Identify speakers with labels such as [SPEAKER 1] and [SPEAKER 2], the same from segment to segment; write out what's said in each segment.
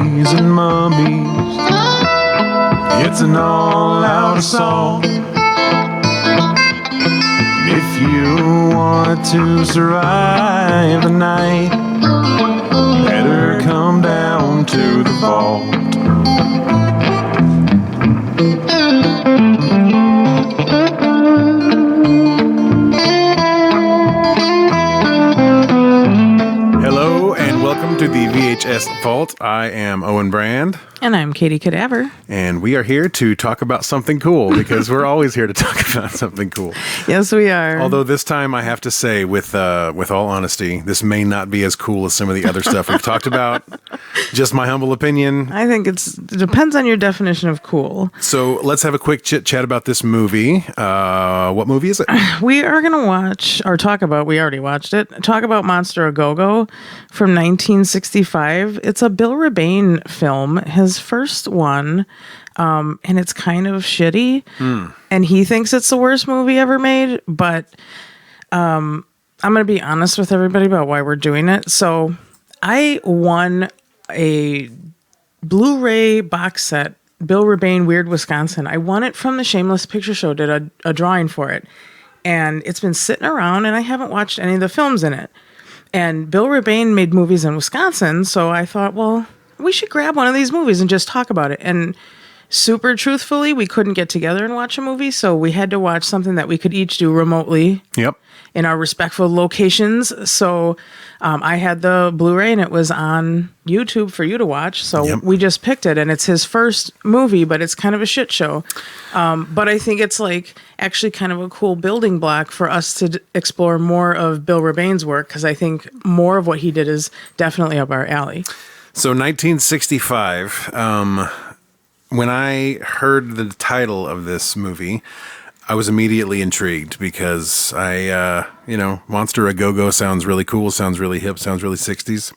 [SPEAKER 1] zombies and mummies. It's an all-out assault. If you want to survive the night, better come down to the vault. Hello and welcome to the VHS Vault. I am Owen Brand.
[SPEAKER 2] And I'm Katie Cadaver.
[SPEAKER 1] And we are here to talk about something cool because we're always here to talk about something cool.
[SPEAKER 2] Yes, we are.
[SPEAKER 1] Although this time I have to say, with all honesty, this may not be as cool as some of the other stuff we've talked about. Just my humble opinion.
[SPEAKER 2] I think it depends on your definition of cool.
[SPEAKER 1] So let's have a quick chit chat about this movie. What movie is it?
[SPEAKER 2] We are going to watch, or talk about, we already watched it, talk about Monster A Go-Go from 1965. It's a Bill Rebane film, his first one, and it's kind of shitty. And he thinks it's the worst movie ever made, but I'm going to be honest with everybody about why we're doing it. So I won a Blu-ray box set, Bill Rebane, Weird Wisconsin. I won it from the Shameless Picture Show, did a drawing for it. And it's been sitting around, and I haven't watched any of the films in it. And Bill Rebane made movies in Wisconsin, so I thought, well, we should grab one of these movies and just talk about it. And super truthfully, we couldn't get together and watch a movie, so we had to watch something that we could each do remotely.
[SPEAKER 1] Yep.
[SPEAKER 2] In our respectful locations. So I had the Blu-ray and it was on YouTube for you to watch. So we just picked it, and it's his first movie, but it's kind of a shit show. But I think it's like actually kind of a cool building block for us to explore more of Bill Rebane's work, because I think more of what he did is definitely up our alley.
[SPEAKER 1] So 1965, when I heard the title of this movie, I was immediately intrigued because Monster A Go-Go sounds really cool, sounds really hip, sounds really 60s.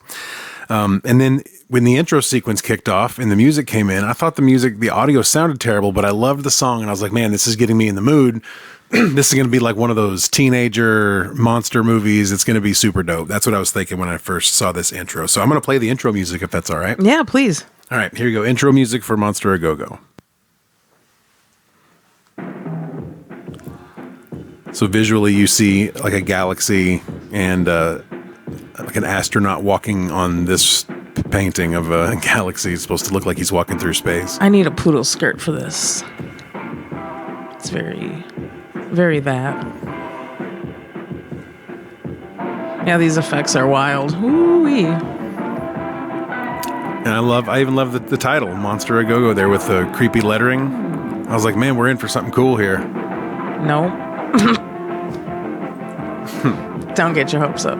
[SPEAKER 1] And then when the intro sequence kicked off and the music came in, I thought the audio sounded terrible, but I loved the song, and I was like, man, this is getting me in the mood. This is going to be like one of those teenager monster movies. It's going to be super dope. That's what I was thinking when I first saw this intro. So I'm going to play the intro music if that's all right.
[SPEAKER 2] Yeah, please.
[SPEAKER 1] All right, here you go. Intro music for Monster A Go-Go. So visually, you see like a galaxy and like an astronaut walking on this painting of a galaxy. It's supposed to look like he's walking through space.
[SPEAKER 2] I need a poodle skirt for this. It's very, very that. Yeah, these effects are wild. Ooh-wee.
[SPEAKER 1] And I even love the title, Monster A Go-Go, there with the creepy lettering. I was like, man, we're in for something cool here.
[SPEAKER 2] No. Don't get your hopes up.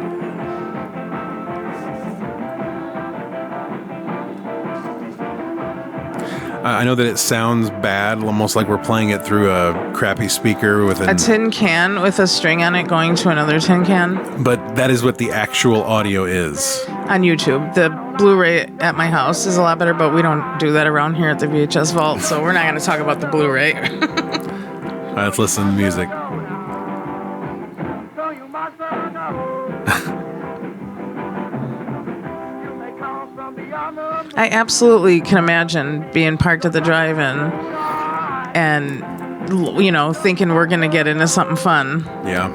[SPEAKER 1] I know that it sounds bad, almost like we're playing it through a crappy speaker with
[SPEAKER 2] a tin can with a string on it going to another tin can.
[SPEAKER 1] But that is what the actual audio is.
[SPEAKER 2] On YouTube. The Blu-ray at my house is a lot better, but we don't do that around here at the VHS Vault, so we're not going to talk about the Blu-ray.
[SPEAKER 1] All right, let's listen to the music.
[SPEAKER 2] I absolutely can imagine being parked at the drive-in and, thinking we're going to get into something fun.
[SPEAKER 1] Yeah.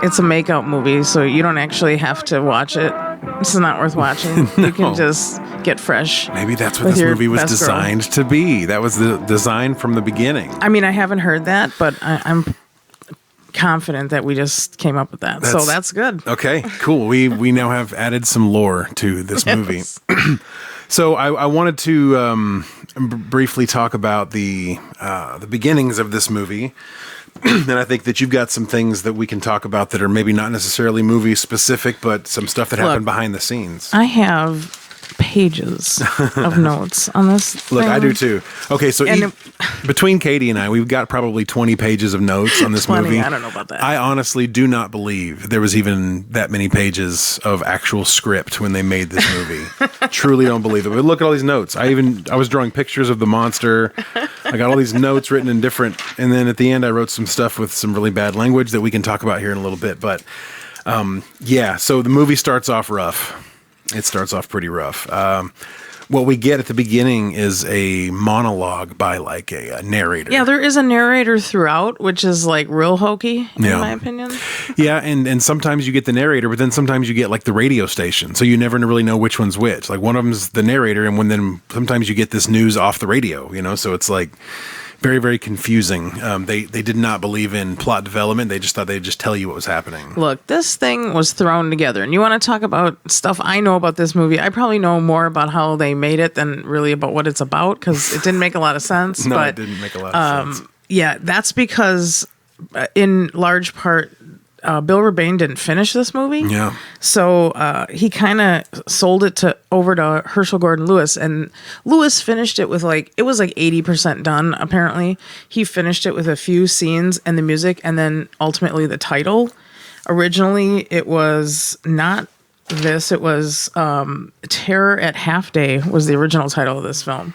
[SPEAKER 2] It's a makeout movie, so you don't actually have to watch it. This is not worth watching.
[SPEAKER 1] No.
[SPEAKER 2] You can just get fresh.
[SPEAKER 1] Maybe that's what this movie was designed to be. That was the design from the beginning.
[SPEAKER 2] I mean, I haven't heard that, but I'm confident that we just came up with that. So that's good.
[SPEAKER 1] Okay, cool. We now have added some lore to this movie. So I wanted to briefly talk about the beginnings of this movie. And I think that you've got some things that we can talk about that are maybe not necessarily movie specific, but some stuff that happened behind the scenes.
[SPEAKER 2] I have pages of notes on this
[SPEAKER 1] Look,
[SPEAKER 2] thing.
[SPEAKER 1] I do too. Okay, so between Katie and I, we've got probably 20 pages of notes on this
[SPEAKER 2] 20,
[SPEAKER 1] movie.
[SPEAKER 2] I don't know about that.
[SPEAKER 1] I honestly do not believe there was even that many pages of actual script when they made this movie. Truly don't believe it. But look at all these notes. I was drawing pictures of the monster. I got all these notes written in different, and then at the end I wrote some stuff with some really bad language that we can talk about here in a little bit. But yeah, so the movie starts off rough. It starts off pretty rough. What we get at the beginning is a monologue by like a narrator.
[SPEAKER 2] Yeah, there is a narrator throughout, which is like real hokey, in my opinion.
[SPEAKER 1] Yeah, and sometimes you get the narrator, but then sometimes you get like the radio station, so you never really know which one's which. Like one of them's the narrator, and then sometimes you get this news off the radio, so it's like very, very confusing. They did not believe in plot development. They just thought they'd just tell you what was happening.
[SPEAKER 2] Look, this thing was thrown together. And you want to talk about stuff I know about this movie? I probably know more about how they made it than really about what it's about, because it didn't make a lot of sense.
[SPEAKER 1] No,
[SPEAKER 2] but,
[SPEAKER 1] it didn't make a lot of sense.
[SPEAKER 2] Yeah, that's because in large part, Bill Rebane didn't finish this movie.
[SPEAKER 1] Yeah.
[SPEAKER 2] So he kind of sold it over to Herschel Gordon Lewis, and Lewis finished it with it was like 80% done, apparently. He finished it with a few scenes and the music, and then ultimately the title. Originally, it was not this. It was Terror at Half Day was the original title of this film.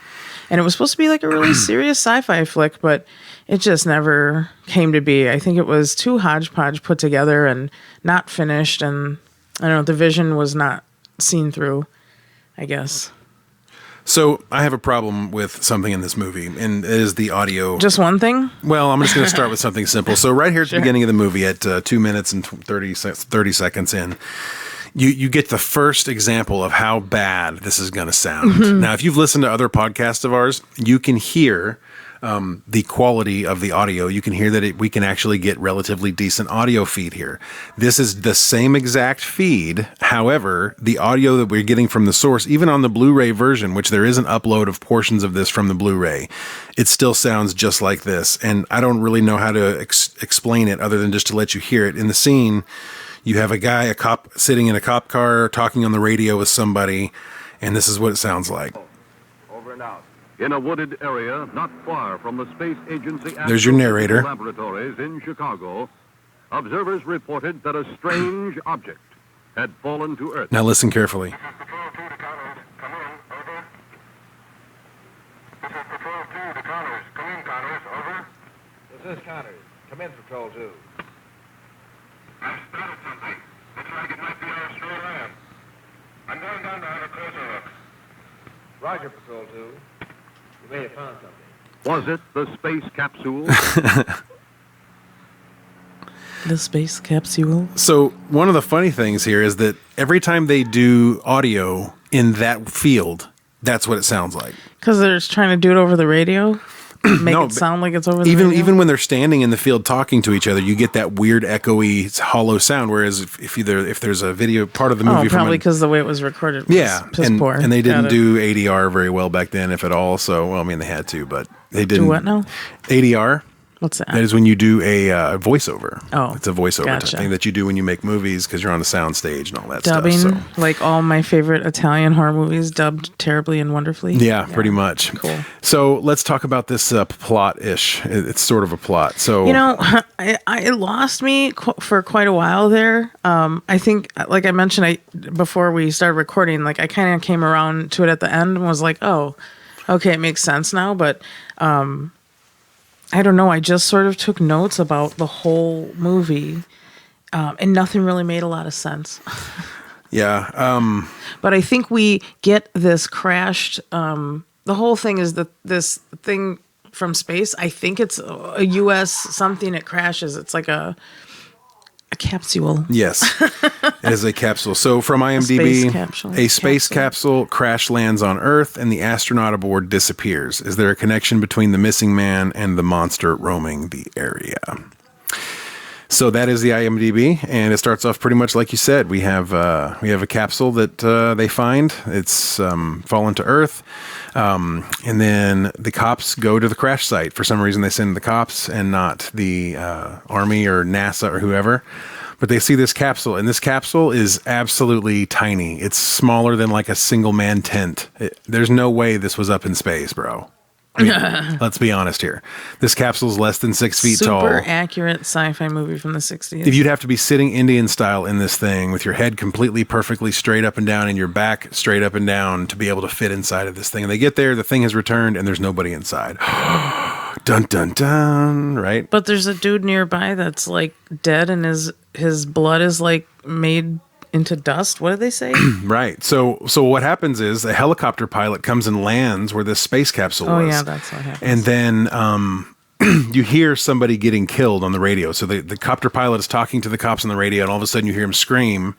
[SPEAKER 2] And it was supposed to be like a really serious sci-fi flick, but it just never came to be. I think it was too hodgepodge put together and not finished. And I don't know, the vision was not seen through, I guess.
[SPEAKER 1] So I have a problem with something in this movie, and it is the audio.
[SPEAKER 2] Just one thing?
[SPEAKER 1] Well, I'm just going to start with something simple. So right here at the beginning of the movie, at 2 minutes and 30 seconds in, you get the first example of how bad this is going to sound.
[SPEAKER 2] Mm-hmm.
[SPEAKER 1] Now, if you've listened to other podcasts of ours, you can hear the quality of the audio. You can hear that we can actually get relatively decent audio feed here. This is the same exact feed. However, the audio that we're getting from the source, even on the Blu-ray version, which there is an upload of portions of this from the Blu-ray, it still sounds just like this. And I don't really know how to explain it other than just to let you hear it. In the scene, you have a cop sitting in a cop car talking on the radio with somebody, and this is what it sounds like.
[SPEAKER 3] Over and out. In a wooded area not far from the Space Agency
[SPEAKER 1] There's your narrator.
[SPEAKER 3] Laboratories in Chicago, observers reported that a strange object had fallen to Earth.
[SPEAKER 1] Now listen carefully.
[SPEAKER 4] This is Patrol 2 to Connors. Come in, Connors. Over.
[SPEAKER 5] This is Connors. Come in, Patrol 2.
[SPEAKER 4] I've spotted something. Looks like it might be our stray lamb. I'm going down to have a closer look.
[SPEAKER 5] Roger, Patrol 2. You may have found something.
[SPEAKER 3] Was it the space capsule?
[SPEAKER 2] The space capsule.
[SPEAKER 1] So one of the funny things here is that every time they do audio in that field, that's what it sounds like.
[SPEAKER 2] Because they're just trying to do it over the radio? Make it sound like it's over the radio?
[SPEAKER 1] Even when they're standing in the field talking to each other, you get that weird echoey hollow sound. Whereas if there's a video part of the movie,
[SPEAKER 2] probably because the way it was recorded was piss poor.
[SPEAKER 1] And they didn't do ADR very well back then, if at all. So, well, I mean, they had to, but they didn't.
[SPEAKER 2] Do what now?
[SPEAKER 1] ADR.
[SPEAKER 2] What's that?
[SPEAKER 1] That is when you do a voiceover.
[SPEAKER 2] Oh,
[SPEAKER 1] it's a voiceover
[SPEAKER 2] gotcha.
[SPEAKER 1] type thing that you do when you make movies because you're on the sound stage and all that
[SPEAKER 2] Dubbing,
[SPEAKER 1] stuff. So.
[SPEAKER 2] like all my favorite Italian horror movies, dubbed terribly and wonderfully.
[SPEAKER 1] Yeah, pretty much.
[SPEAKER 2] Cool.
[SPEAKER 1] So let's talk about this plot-ish. It's sort of a plot. So
[SPEAKER 2] it lost me for quite a while there. I think, like I mentioned, before we started recording, like I kind of came around to it at the end and was like, oh, okay, it makes sense now. But I don't know. I just sort of took notes about the whole movie, and nothing really made a lot of sense.
[SPEAKER 1] Yeah.
[SPEAKER 2] But I think we get this crashed. The whole thing is that this thing from space. I think it's a U.S. something. It crashes. It's like a capsule.
[SPEAKER 1] Yes, it is a capsule. So from IMDb, a space capsule crash lands on Earth and the astronaut aboard disappears. Is there a connection between the missing man and the monster roaming the area? So that is the IMDb, and it starts off pretty much like you said. We have a capsule that they find. It's fallen to Earth, and then the cops go to the crash site. For some reason, they send the cops and not the Army or NASA or whoever. But they see this capsule, and this capsule is absolutely tiny. It's smaller than like a single man tent. There's no way this was up in space, bro. I mean, let's be honest here. This capsule is less than 6 feet tall.
[SPEAKER 2] Super accurate sci-fi movie from the 60s.
[SPEAKER 1] If you'd have to be sitting Indian style in this thing with your head completely perfectly straight up and down and your back straight up and down to be able to fit inside of this thing. And they get there, the thing has returned, and there's nobody inside. Dun, dun, dun, right?
[SPEAKER 2] But there's a dude nearby that's like dead, and his blood is like made into dust. What did they say?
[SPEAKER 1] Right. So what happens is a helicopter pilot comes and lands where this space capsule was.
[SPEAKER 2] Oh yeah, that's what happened.
[SPEAKER 1] And then you hear somebody getting killed on the radio. So the copter pilot is talking to the cops on the radio, and all of a sudden you hear him scream.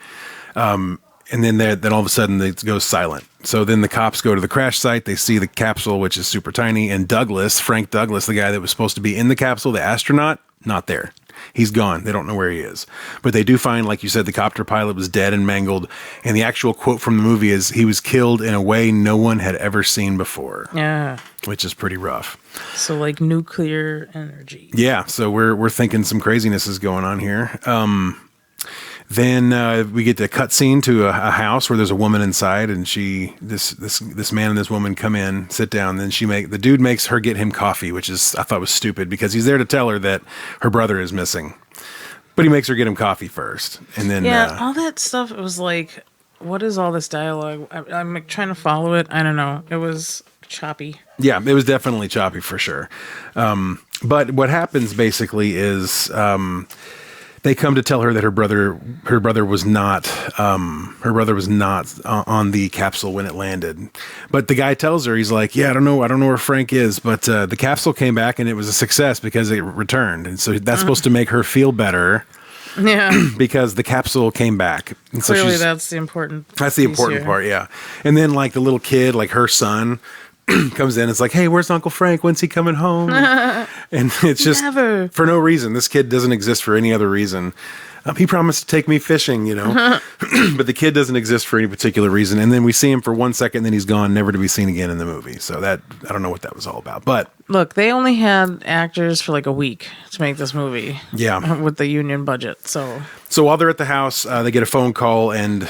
[SPEAKER 1] And then all of a sudden it goes silent. So then the cops go to the crash site. They see the capsule, which is super tiny. And Frank Douglas, the guy that was supposed to be in the capsule, the astronaut, not there. He's gone. They don't know where he is. But they do find, like you said, the copter pilot was dead and mangled. And the actual quote from the movie is, he was killed in a way no one had ever seen before.
[SPEAKER 2] Yeah.
[SPEAKER 1] Which is pretty rough.
[SPEAKER 2] So like nuclear energy.
[SPEAKER 1] Yeah. So we're thinking some craziness is going on here. Then we get the cutscene to a house where there's a woman inside, and this man and this woman come in, sit down. Then the dude makes her get him coffee, which I thought was stupid because he's there to tell her that her brother is missing, but he makes her get him coffee first, and then
[SPEAKER 2] all that stuff. It was like, what is all this dialogue? I'm like trying to follow it. I don't know. It was choppy.
[SPEAKER 1] Yeah, it was definitely choppy for sure. But what happens basically is. They come to tell her that her brother was not on the capsule when it landed. But the guy tells her, he's like, yeah, I don't know where Frank is, but the capsule came back and it was a success because it returned. And so that's supposed to make her feel better.
[SPEAKER 2] Yeah.
[SPEAKER 1] Because the capsule came back. And so
[SPEAKER 2] clearly that's the important
[SPEAKER 1] part, yeah. And then like the little kid, like her son, comes in. It's like, hey, where's Uncle Frank? When's he coming home? And it's just
[SPEAKER 2] Never.
[SPEAKER 1] For no reason. This kid doesn't exist for any other reason. He promised to take me fishing, but the kid doesn't exist for any particular reason. And then we see him for 1 second, then he's gone, never to be seen again in the movie. So I don't know what that was all about. But
[SPEAKER 2] look, they only had actors for like a week to make this movie.
[SPEAKER 1] Yeah,
[SPEAKER 2] with the union budget. So
[SPEAKER 1] while they're at the house, they get a phone call, and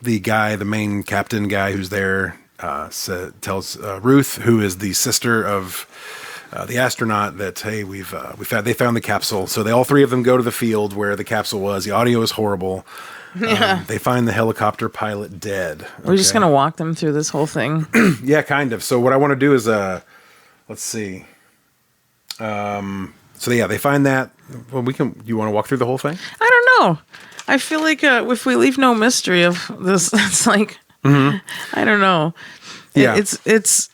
[SPEAKER 1] the main captain guy who's there. Tells Ruth, who is the sister of the astronaut, that hey, they found the capsule. So all three of them go to the field where the capsule was. The audio is horrible. Yeah. They find the helicopter pilot dead.
[SPEAKER 2] We're just gonna walk them through this whole thing.
[SPEAKER 1] Yeah, kind of. So what I want to do is let's see. They find that. Well, you want to walk through the whole thing? I
[SPEAKER 2] don't know. I feel like if we leave no mystery of this, it's like. Mm-hmm. I don't know.
[SPEAKER 1] Yeah.
[SPEAKER 2] It's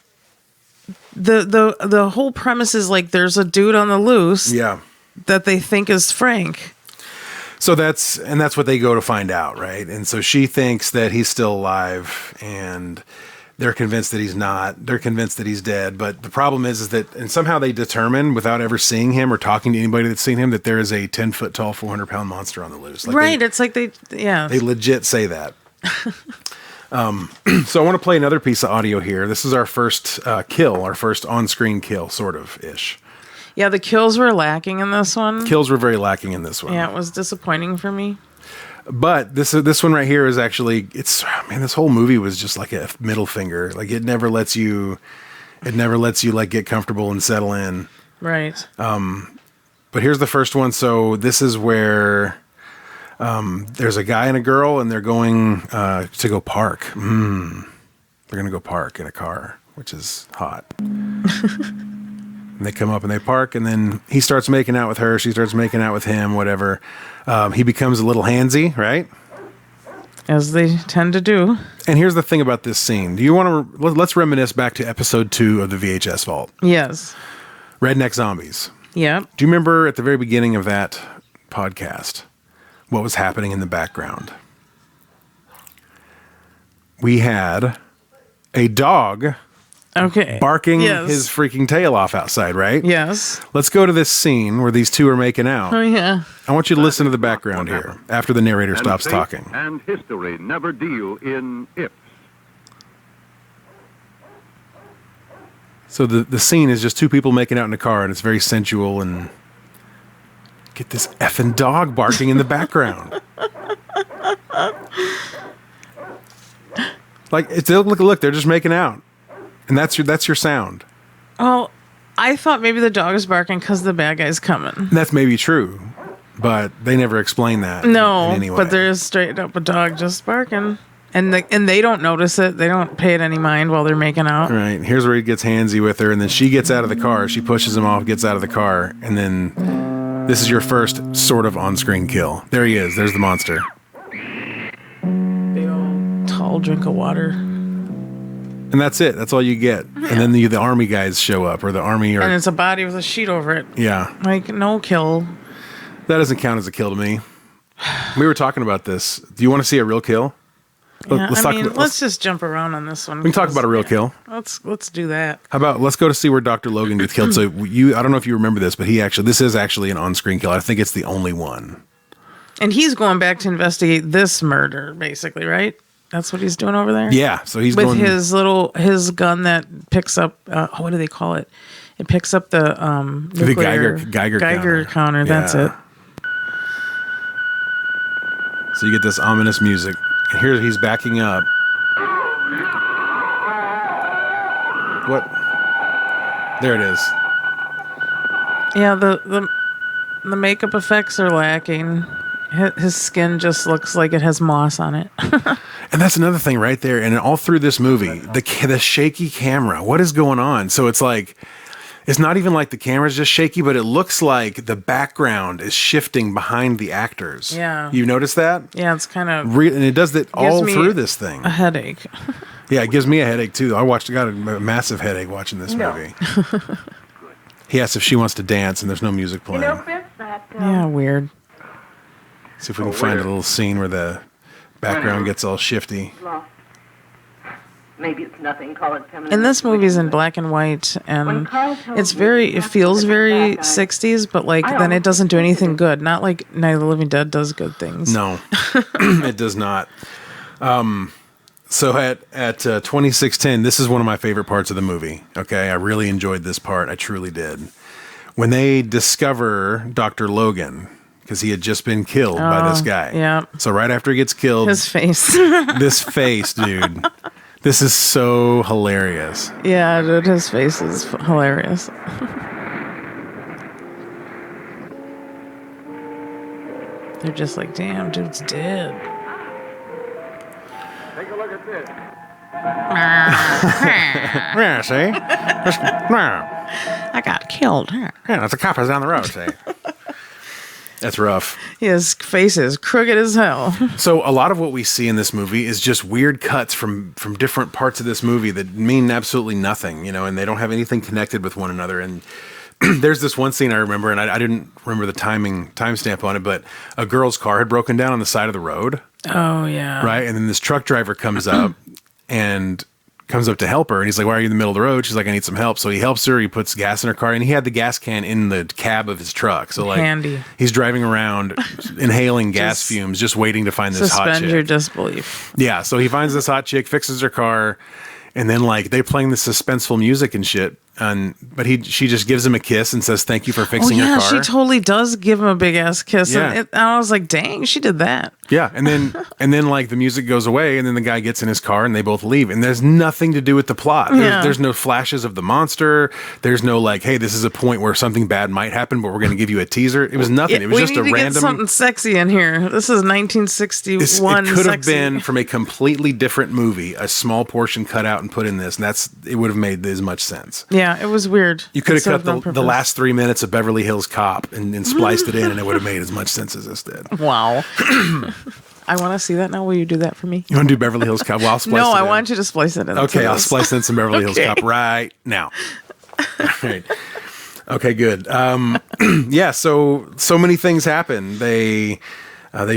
[SPEAKER 2] the whole premise is like there's a dude on the loose.
[SPEAKER 1] Yeah.
[SPEAKER 2] That they think is Frank.
[SPEAKER 1] So that's what they go to find out, right? And so she thinks that he's still alive, and they're convinced that he's not. They're convinced that he's dead. But the problem is that, and somehow they determine without ever seeing him or talking to anybody that's seen him, that there is a 10-foot tall, 400-pound monster on the loose. Like
[SPEAKER 2] right. It's like they
[SPEAKER 1] legit say that. So I want to play another piece of audio here. This is our first kill, our first on-screen kill, sort of ish.
[SPEAKER 2] Yeah, the kills were lacking in this one.
[SPEAKER 1] Kills were very lacking in this one.
[SPEAKER 2] Yeah, it was disappointing for me.
[SPEAKER 1] But this one right here is actually, this whole movie was just like a middle finger. Like it never lets you like get comfortable and settle in.
[SPEAKER 2] Right.
[SPEAKER 1] But here's the first one. So this is where there's a guy and a girl, and they're going to go park. They're going to go park in a car, which is hot. And they come up and they park, and then he starts making out with her. She starts making out with him, whatever. He becomes a little handsy, right?
[SPEAKER 2] As they tend to do.
[SPEAKER 1] And here's the thing about this scene. Do you want to, let's reminisce back to episode 2 of the VHS Vault.
[SPEAKER 2] Yes.
[SPEAKER 1] Redneck Zombies.
[SPEAKER 2] Yeah.
[SPEAKER 1] Do you remember at the very beginning of that podcast what was happening in the background? We had a dog barking his freaking tail off outside, right?
[SPEAKER 2] Yes.
[SPEAKER 1] Let's go to this scene where these two are making out.
[SPEAKER 2] Oh, yeah.
[SPEAKER 1] I want you to listen to the background here after the narrator stops talking.
[SPEAKER 3] And history never deal in ifs.
[SPEAKER 1] So the scene is just two people making out in a car, and it's very sensual, and get this effing dog barking in the background. Like, look, they're just making out. And that's your sound.
[SPEAKER 2] Oh, I thought maybe the dog was barking because the bad guy's coming.
[SPEAKER 1] And that's maybe true, but they never explain that.
[SPEAKER 2] No,
[SPEAKER 1] in any way.
[SPEAKER 2] But there's straight up a dog just barking. And they don't notice it. They don't pay it any mind while they're making out.
[SPEAKER 1] Right. Here's where he gets handsy with her, and then she gets out of the car. She pushes him off, gets out of the car, and then this is your first sort of on-screen kill. There he is. There's the monster.
[SPEAKER 2] tall drink of water.
[SPEAKER 1] And that's it. That's all you get. And then the army guys show up, or the army, or
[SPEAKER 2] And it's a body with a sheet over it.
[SPEAKER 1] yeah,
[SPEAKER 2] Like, no kill.
[SPEAKER 1] that doesn't count as a kill to me. We were talking about this. Do you want to see a real kill?
[SPEAKER 2] Yeah,
[SPEAKER 1] Let's
[SPEAKER 2] let's just jump around on this one.
[SPEAKER 1] we can talk about a real kill.
[SPEAKER 2] Let's do that.
[SPEAKER 1] How about let's go to see where Dr. Logan gets killed. So I don't know if you remember this, but this is actually an on-screen kill. I think it's the only one.
[SPEAKER 2] And he's going back to investigate this murder, basically, right? That's what he's doing over there?
[SPEAKER 1] Yeah. So he's
[SPEAKER 2] With
[SPEAKER 1] going
[SPEAKER 2] his gun that picks up, what do they call it? It picks up the Geiger counter. That's
[SPEAKER 1] Yeah.
[SPEAKER 2] it.
[SPEAKER 1] So you get this ominous music. And here he's backing up. What? There it is.
[SPEAKER 2] Yeah, the makeup effects are lacking. His skin just looks like it has moss on it.
[SPEAKER 1] And that's another thing right there. And all through this movie, the shaky camera. What is going on? So it's like, it's not even like the camera's just shaky, but it looks like the background is shifting behind the actors.
[SPEAKER 2] Yeah.
[SPEAKER 1] You notice that?
[SPEAKER 2] Yeah, it's kind of
[SPEAKER 1] And it does that all
[SPEAKER 2] me
[SPEAKER 1] through this thing.
[SPEAKER 2] a headache.
[SPEAKER 1] Yeah, it gives me a headache too. I got a massive headache watching this movie. He asks if she wants to dance, and there's no music playing.
[SPEAKER 2] Yeah, weird.
[SPEAKER 1] See if we can find a little scene where the background gets all shifty.
[SPEAKER 6] Maybe it's nothing. Call it feminine.
[SPEAKER 2] And this movie's in black and white, and it feels very 60s, but like then it doesn't do anything good. Not like Night of the Living Dead does good things.
[SPEAKER 1] No, it does not. So at 2610, this is one of my favorite parts of the movie. Okay, I really enjoyed this part. I truly did. When they discover Dr. Logan, because he had just been killed by this guy.
[SPEAKER 2] Yeah.
[SPEAKER 1] So right after he gets killed,
[SPEAKER 2] His face.
[SPEAKER 1] this face, dude. This is so hilarious.
[SPEAKER 2] Yeah, dude, his face is hilarious. They're just like, damn, dude's dead.
[SPEAKER 5] Take a look at this.
[SPEAKER 1] Yeah, see?
[SPEAKER 2] I got killed.
[SPEAKER 1] Yeah, that's a cop is down the road, see? That's rough.
[SPEAKER 2] His face is crooked as hell.
[SPEAKER 1] So a lot of what we see in this movie is just weird cuts from different parts of this movie that mean absolutely nothing, and they don't have anything connected with one another. And there's this one scene I remember, and I didn't remember the timestamp on it, but a girl's car had broken down on the side of the road.
[SPEAKER 2] Oh, yeah.
[SPEAKER 1] Right? And then this truck driver comes up and comes up to help her, and he's like, "Why are you in the middle of the road?" She's like, "I need some help." So he helps her. He puts gas in her car, and he had the gas can in the cab of his truck. So like,
[SPEAKER 2] handy.
[SPEAKER 1] He's driving around inhaling gas
[SPEAKER 2] Just
[SPEAKER 1] fumes, just waiting to find this hot chick.
[SPEAKER 2] Suspend your disbelief.
[SPEAKER 1] Yeah, so he finds this hot chick, fixes her car, and then like they're playing the suspenseful music and shit. But she just gives him a kiss and says, "Thank you for fixing
[SPEAKER 2] Oh, yeah,
[SPEAKER 1] your car."
[SPEAKER 2] she totally does give him a big ass kiss.
[SPEAKER 1] Yeah.
[SPEAKER 2] And I was like, dang, she did that.
[SPEAKER 1] Yeah, and then like the music goes away, and then the guy gets in his car, and they both leave, and there's nothing to do with the plot. There's no flashes of the monster. There's no like, hey, this is a point where something bad might happen, but we're going to give you a teaser. It was nothing. It was just a
[SPEAKER 2] Get
[SPEAKER 1] random.
[SPEAKER 2] something sexy in here. This is 1961.
[SPEAKER 1] It could have
[SPEAKER 2] sexy.
[SPEAKER 1] been from a completely different movie, a small portion cut out and put in this, and it would have made as much sense.
[SPEAKER 2] Yeah, it was weird.
[SPEAKER 1] You could have
[SPEAKER 2] Served on
[SPEAKER 1] cut the
[SPEAKER 2] purpose.
[SPEAKER 1] last 3 minutes of Beverly Hills Cop and spliced it in, and it would have made as much sense as this did.
[SPEAKER 2] Wow. I want to see that now. Will you do that for me?
[SPEAKER 1] You want to do Beverly Hills Cop? Well, I'll splice
[SPEAKER 2] No,
[SPEAKER 1] it
[SPEAKER 2] I
[SPEAKER 1] in.
[SPEAKER 2] want you to splice it in.
[SPEAKER 1] Okay, I'll splice in some Beverly Hills Cop right now. All right. Okay, good. Yeah, so many things happen. They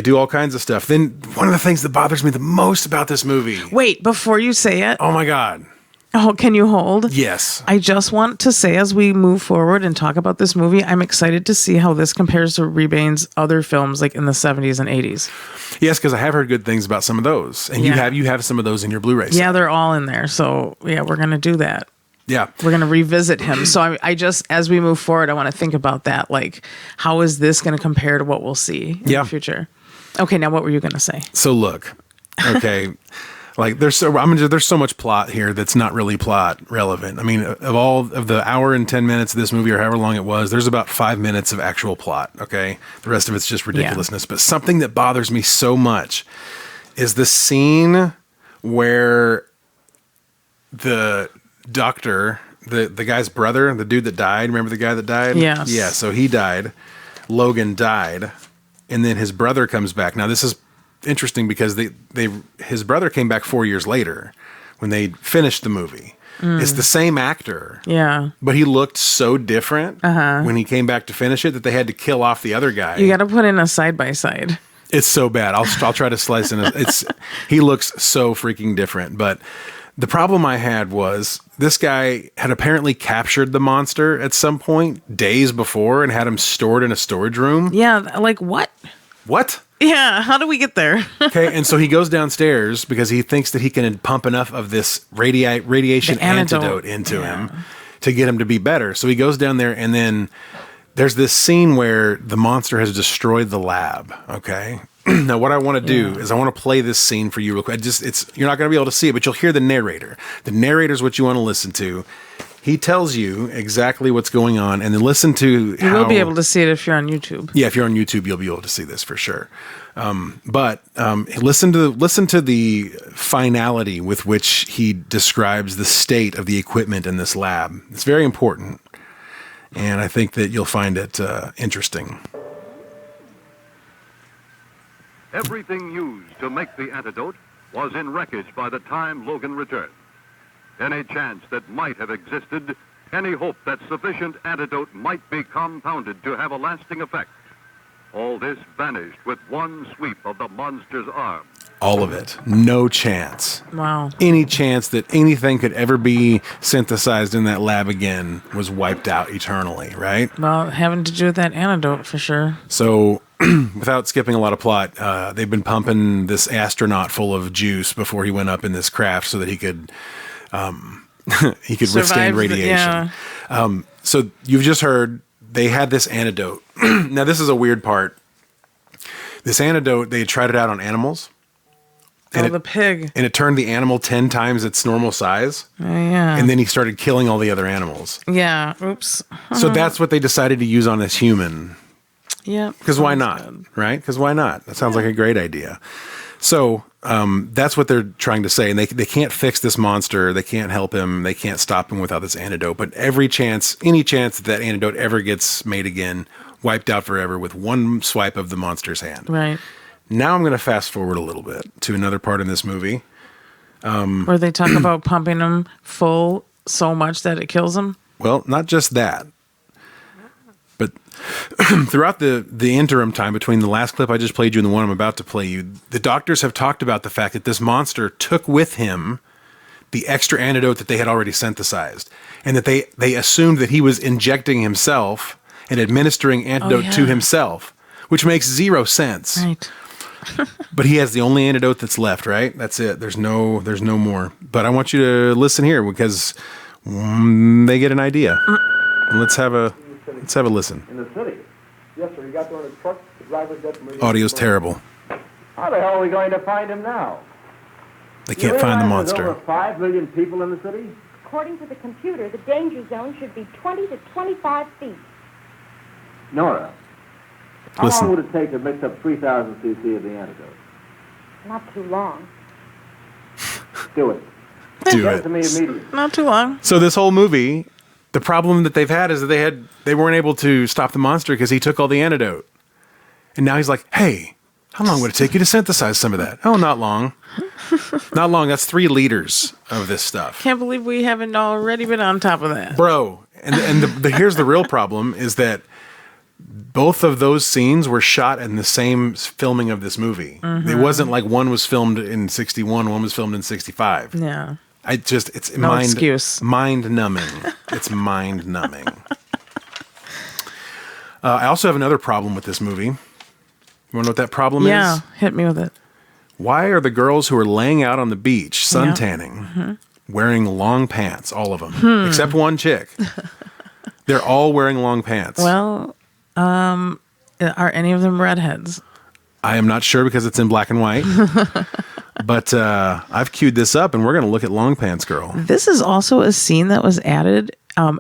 [SPEAKER 1] do all kinds of stuff. Then one of the things that bothers me the most about this movie.
[SPEAKER 2] Wait, before you say it.
[SPEAKER 1] Oh my God.
[SPEAKER 2] Oh, can you hold?
[SPEAKER 1] Yes.
[SPEAKER 2] I just want to say, as we move forward and talk about this movie, I'm excited to see how this compares to Rebane's other films, like in the 70s and 80s.
[SPEAKER 1] Yes, because I have heard good things about some of those, and
[SPEAKER 2] Yeah.
[SPEAKER 1] you have some of those in your Blu-ray set.
[SPEAKER 2] Yeah, they're all in there. So yeah, we're gonna do that.
[SPEAKER 1] Yeah.
[SPEAKER 2] We're gonna revisit him. So I just, as we move forward, I want to think about that. Like, how is this going to compare to what we'll see in the future? Okay, now what were you gonna say?
[SPEAKER 1] So look, okay. Like there's so much plot here that's not really plot relevant. I mean, of all of the hour and 10 minutes of this movie, or however long it was, there's about 5 minutes of actual plot. Okay, the rest of it's just ridiculousness. But something that bothers me so much is the scene where the doctor, the guy's brother, the dude that died. Remember the guy that died?
[SPEAKER 2] Yes.
[SPEAKER 1] Yeah. So he died. Logan died, and then his brother comes back. Now this is interesting because his brother came back 4 years later when they finished the movie. It's the same actor.
[SPEAKER 2] Yeah.
[SPEAKER 1] But he looked so different when he came back to finish it that they had to kill off the other guy.
[SPEAKER 2] You got to put in a side-by-side.
[SPEAKER 1] It's so bad. I'll try to slice in. He looks so freaking different. But the problem I had was this guy had apparently captured the monster at some point days before and had him stored in a storage room.
[SPEAKER 2] Yeah, like what?
[SPEAKER 1] What?
[SPEAKER 2] Yeah, how do we get there?
[SPEAKER 1] Okay, and so he goes downstairs because he thinks that he can pump enough of this radiation antidote into him to get him to be better. So he goes down there, and then there's this scene where the monster has destroyed the lab. Okay, now what I want to do is I want to play this scene for you real quick. You're not going to be able to see it, but you'll hear the narrator. The narrator is what you want to listen to. He tells you exactly what's going on, and then listen to how...
[SPEAKER 2] You will be able to see it if you're on YouTube.
[SPEAKER 1] Yeah, if you're on YouTube, you'll be able to see this for sure. But listen to the finality with which he describes the state of the equipment in this lab. It's very important, and I think that you'll find it interesting.
[SPEAKER 3] Everything used to make the antidote was in wreckage by the time Logan returned. Any chance that might have existed, any hope that sufficient antidote might be compounded to have a lasting effect, all this vanished with one sweep of the monster's arm.
[SPEAKER 1] All of it. No chance.
[SPEAKER 2] Wow.
[SPEAKER 1] Any chance that anything could ever be synthesized in that lab again was wiped out eternally, right?
[SPEAKER 2] Well, having to do with that antidote for sure.
[SPEAKER 1] So, without skipping a lot of plot, they've been pumping this astronaut full of juice before he went up in this craft so that he could withstand radiation. So you've just heard they had this antidote. Now this is a weird part. This antidote, they tried it out on animals. And
[SPEAKER 2] the pig.
[SPEAKER 1] And it turned the animal 10 times its normal size.
[SPEAKER 2] Oh, yeah.
[SPEAKER 1] And then he started killing all the other animals.
[SPEAKER 2] Yeah. Oops.
[SPEAKER 1] So that's what they decided to use on this human.
[SPEAKER 2] Yeah.
[SPEAKER 1] Because why not? Right? Because why not? That sounds like a great idea. So that's what they're trying to say. And they can't fix this monster. They can't help him. They can't stop him without this antidote. But any chance that antidote ever gets made again, wiped out forever with one swipe of the monster's hand.
[SPEAKER 2] Right.
[SPEAKER 1] Now I'm going to fast forward a little bit to another part in this movie.
[SPEAKER 2] Where they talk about pumping him full so much that it kills him.
[SPEAKER 1] Well, not just that. But throughout the interim time between the last clip I just played you and the one I'm about to play you, the doctors have talked about the fact that this monster took with him the extra antidote that they had already synthesized. And that they assumed that he was injecting himself and administering antidote to himself, which makes zero sense.
[SPEAKER 2] Right.
[SPEAKER 1] But he has the only antidote that's left, right? That's it. There's no more. But I want you to listen here because they get an idea. Let's have a listen.
[SPEAKER 5] In the city? Yes, sir. He got there in his truck. The driver got from...
[SPEAKER 1] Audio's terrible.
[SPEAKER 5] How the hell are we going to find him now?
[SPEAKER 1] They can't find the monster.
[SPEAKER 5] There's over 5 million people in the city?
[SPEAKER 6] According to the computer, the danger zone should be 20 to 25 feet.
[SPEAKER 5] Nora, how
[SPEAKER 1] Listen.
[SPEAKER 5] long would it take to mix up 3,000 cc of the antidote?
[SPEAKER 6] Not too long.
[SPEAKER 5] Do it.
[SPEAKER 1] Do
[SPEAKER 5] Get
[SPEAKER 1] it.
[SPEAKER 5] it to me immediately.
[SPEAKER 2] Not too long.
[SPEAKER 1] So this whole movie, the problem that they've had is that they weren't able to stop the monster because he took all the antidote. And now he's like, hey, how long would it take you to synthesize some of that? Oh, not long. Not long. That's 3 liters of this stuff.
[SPEAKER 2] Can't believe we haven't already been on top of that.
[SPEAKER 1] Bro. And here's the real problem is that both of those scenes were shot in the same filming of this movie.
[SPEAKER 2] Mm-hmm.
[SPEAKER 1] It wasn't like one was filmed in 61, one was filmed in 65.
[SPEAKER 2] Yeah.
[SPEAKER 1] It's
[SPEAKER 2] No excuse.
[SPEAKER 1] Mind numbing. It's mind numbing. I also have another problem with this movie. You want to know what that problem
[SPEAKER 2] Yeah.
[SPEAKER 1] is?
[SPEAKER 2] Hit me with it.
[SPEAKER 1] Why are the girls who are laying out on the beach, suntanning, wearing long pants, all of them, except one chick? They're all wearing long pants.
[SPEAKER 2] Well, are any of them redheads?
[SPEAKER 1] I am not sure because it's in black and white. But I've queued this up, and we're going to look at Long Pants Girl.
[SPEAKER 2] This is also a scene that was added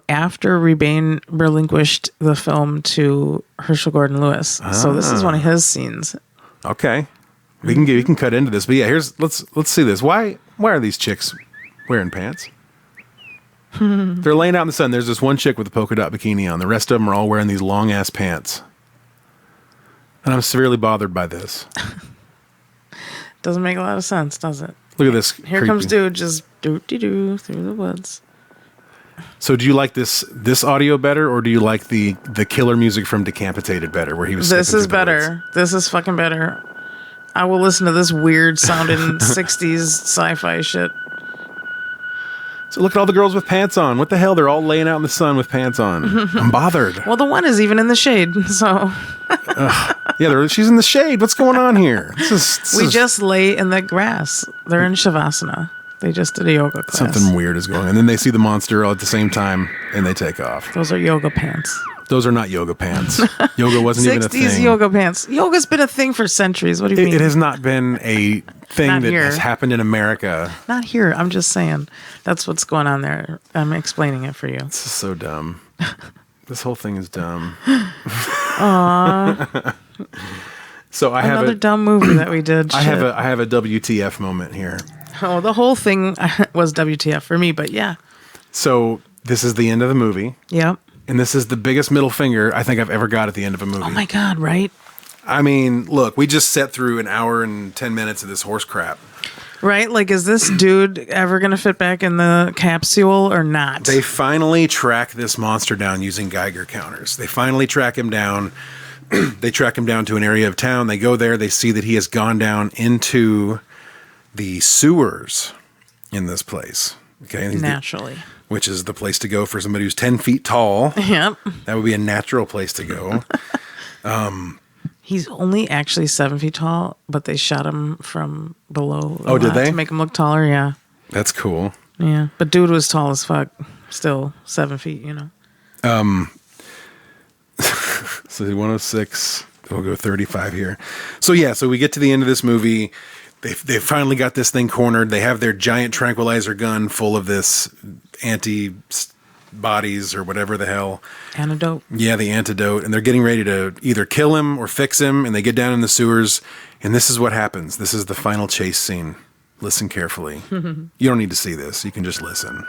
[SPEAKER 2] after Rebane relinquished the film to Herschel Gordon Lewis. So this is one of his scenes.
[SPEAKER 1] Okay, we can cut into this, but yeah, let's see this. Why are these chicks wearing pants? They're laying out in the sun. There's this one chick with a polka dot bikini on. The rest of them are all wearing these long ass pants, and I'm severely bothered by this.
[SPEAKER 2] Doesn't make a lot of sense, does it?
[SPEAKER 1] Look at this.
[SPEAKER 2] Here comes dude just doo-dee-doo through the woods.
[SPEAKER 1] So do you like this audio better, or do you like the killer music from Decapitated better, where he was?
[SPEAKER 2] This
[SPEAKER 1] skipping
[SPEAKER 2] is
[SPEAKER 1] through the
[SPEAKER 2] better.
[SPEAKER 1] woods?
[SPEAKER 2] This is fucking better. I will listen to this weird sounding 60s sci-fi shit.
[SPEAKER 1] So look at all the girls with pants on. What the hell? They're all laying out in the sun with pants on. I'm bothered.
[SPEAKER 2] Well, the one is even in the shade, so
[SPEAKER 1] Yeah, she's in the shade. What's going on here?
[SPEAKER 2] we just lay in the grass. They're in Shavasana. They just did a yoga class.
[SPEAKER 1] something weird is going on. And then they see the monster all at the same time, and they take off.
[SPEAKER 2] Those are yoga pants.
[SPEAKER 1] Those are not yoga pants. Yoga wasn't even a
[SPEAKER 2] 60s
[SPEAKER 1] thing.
[SPEAKER 2] yoga pants. Yoga's been a thing for centuries. What do you mean?
[SPEAKER 1] It has not been a thing
[SPEAKER 2] Not
[SPEAKER 1] that
[SPEAKER 2] here.
[SPEAKER 1] has happened in America.
[SPEAKER 2] Not here. I'm just saying. That's what's going on there. I'm explaining it for you.
[SPEAKER 1] This is so dumb. This whole thing is dumb. So I have
[SPEAKER 2] Another dumb movie that we did.
[SPEAKER 1] I
[SPEAKER 2] Shit.
[SPEAKER 1] have a WTF moment here.
[SPEAKER 2] Oh, the whole thing was WTF for me, but yeah.
[SPEAKER 1] So this is the end of the movie,
[SPEAKER 2] Yep.
[SPEAKER 1] and this is the biggest middle finger I think I've ever got at the end of a movie.
[SPEAKER 2] Oh my God, right?
[SPEAKER 1] I mean, look, we just sat through an hour and 10 minutes of this horse crap.
[SPEAKER 2] Right? Like, is this dude ever going to fit back in the capsule or not?
[SPEAKER 1] They finally track this monster down using Geiger counters. They finally track him down. They track him down to an area of town. They go there. They see that he has gone down into the sewers in this place. Okay.
[SPEAKER 2] Naturally.
[SPEAKER 1] Which is the place to go for somebody who's 10 feet tall.
[SPEAKER 2] Yep.
[SPEAKER 1] That would be a natural place to go.
[SPEAKER 2] He's only actually 7 feet tall, but they shot him from below.
[SPEAKER 1] Oh, did they?
[SPEAKER 2] To make him look taller, yeah.
[SPEAKER 1] That's cool.
[SPEAKER 2] Yeah. But dude was tall as fuck. Still 7 feet, you know.
[SPEAKER 1] So 106. We'll go 35 here. So yeah, so we get to the end of this movie. They finally got this thing cornered. They have their giant tranquilizer gun full of this antibodies or whatever the hell.
[SPEAKER 2] Antidote.
[SPEAKER 1] Yeah, the antidote. And they're getting ready to either kill him or fix him. And they get down in the sewers. And this is what happens. This is the final chase scene. Listen carefully. You don't need to see this. You can just listen.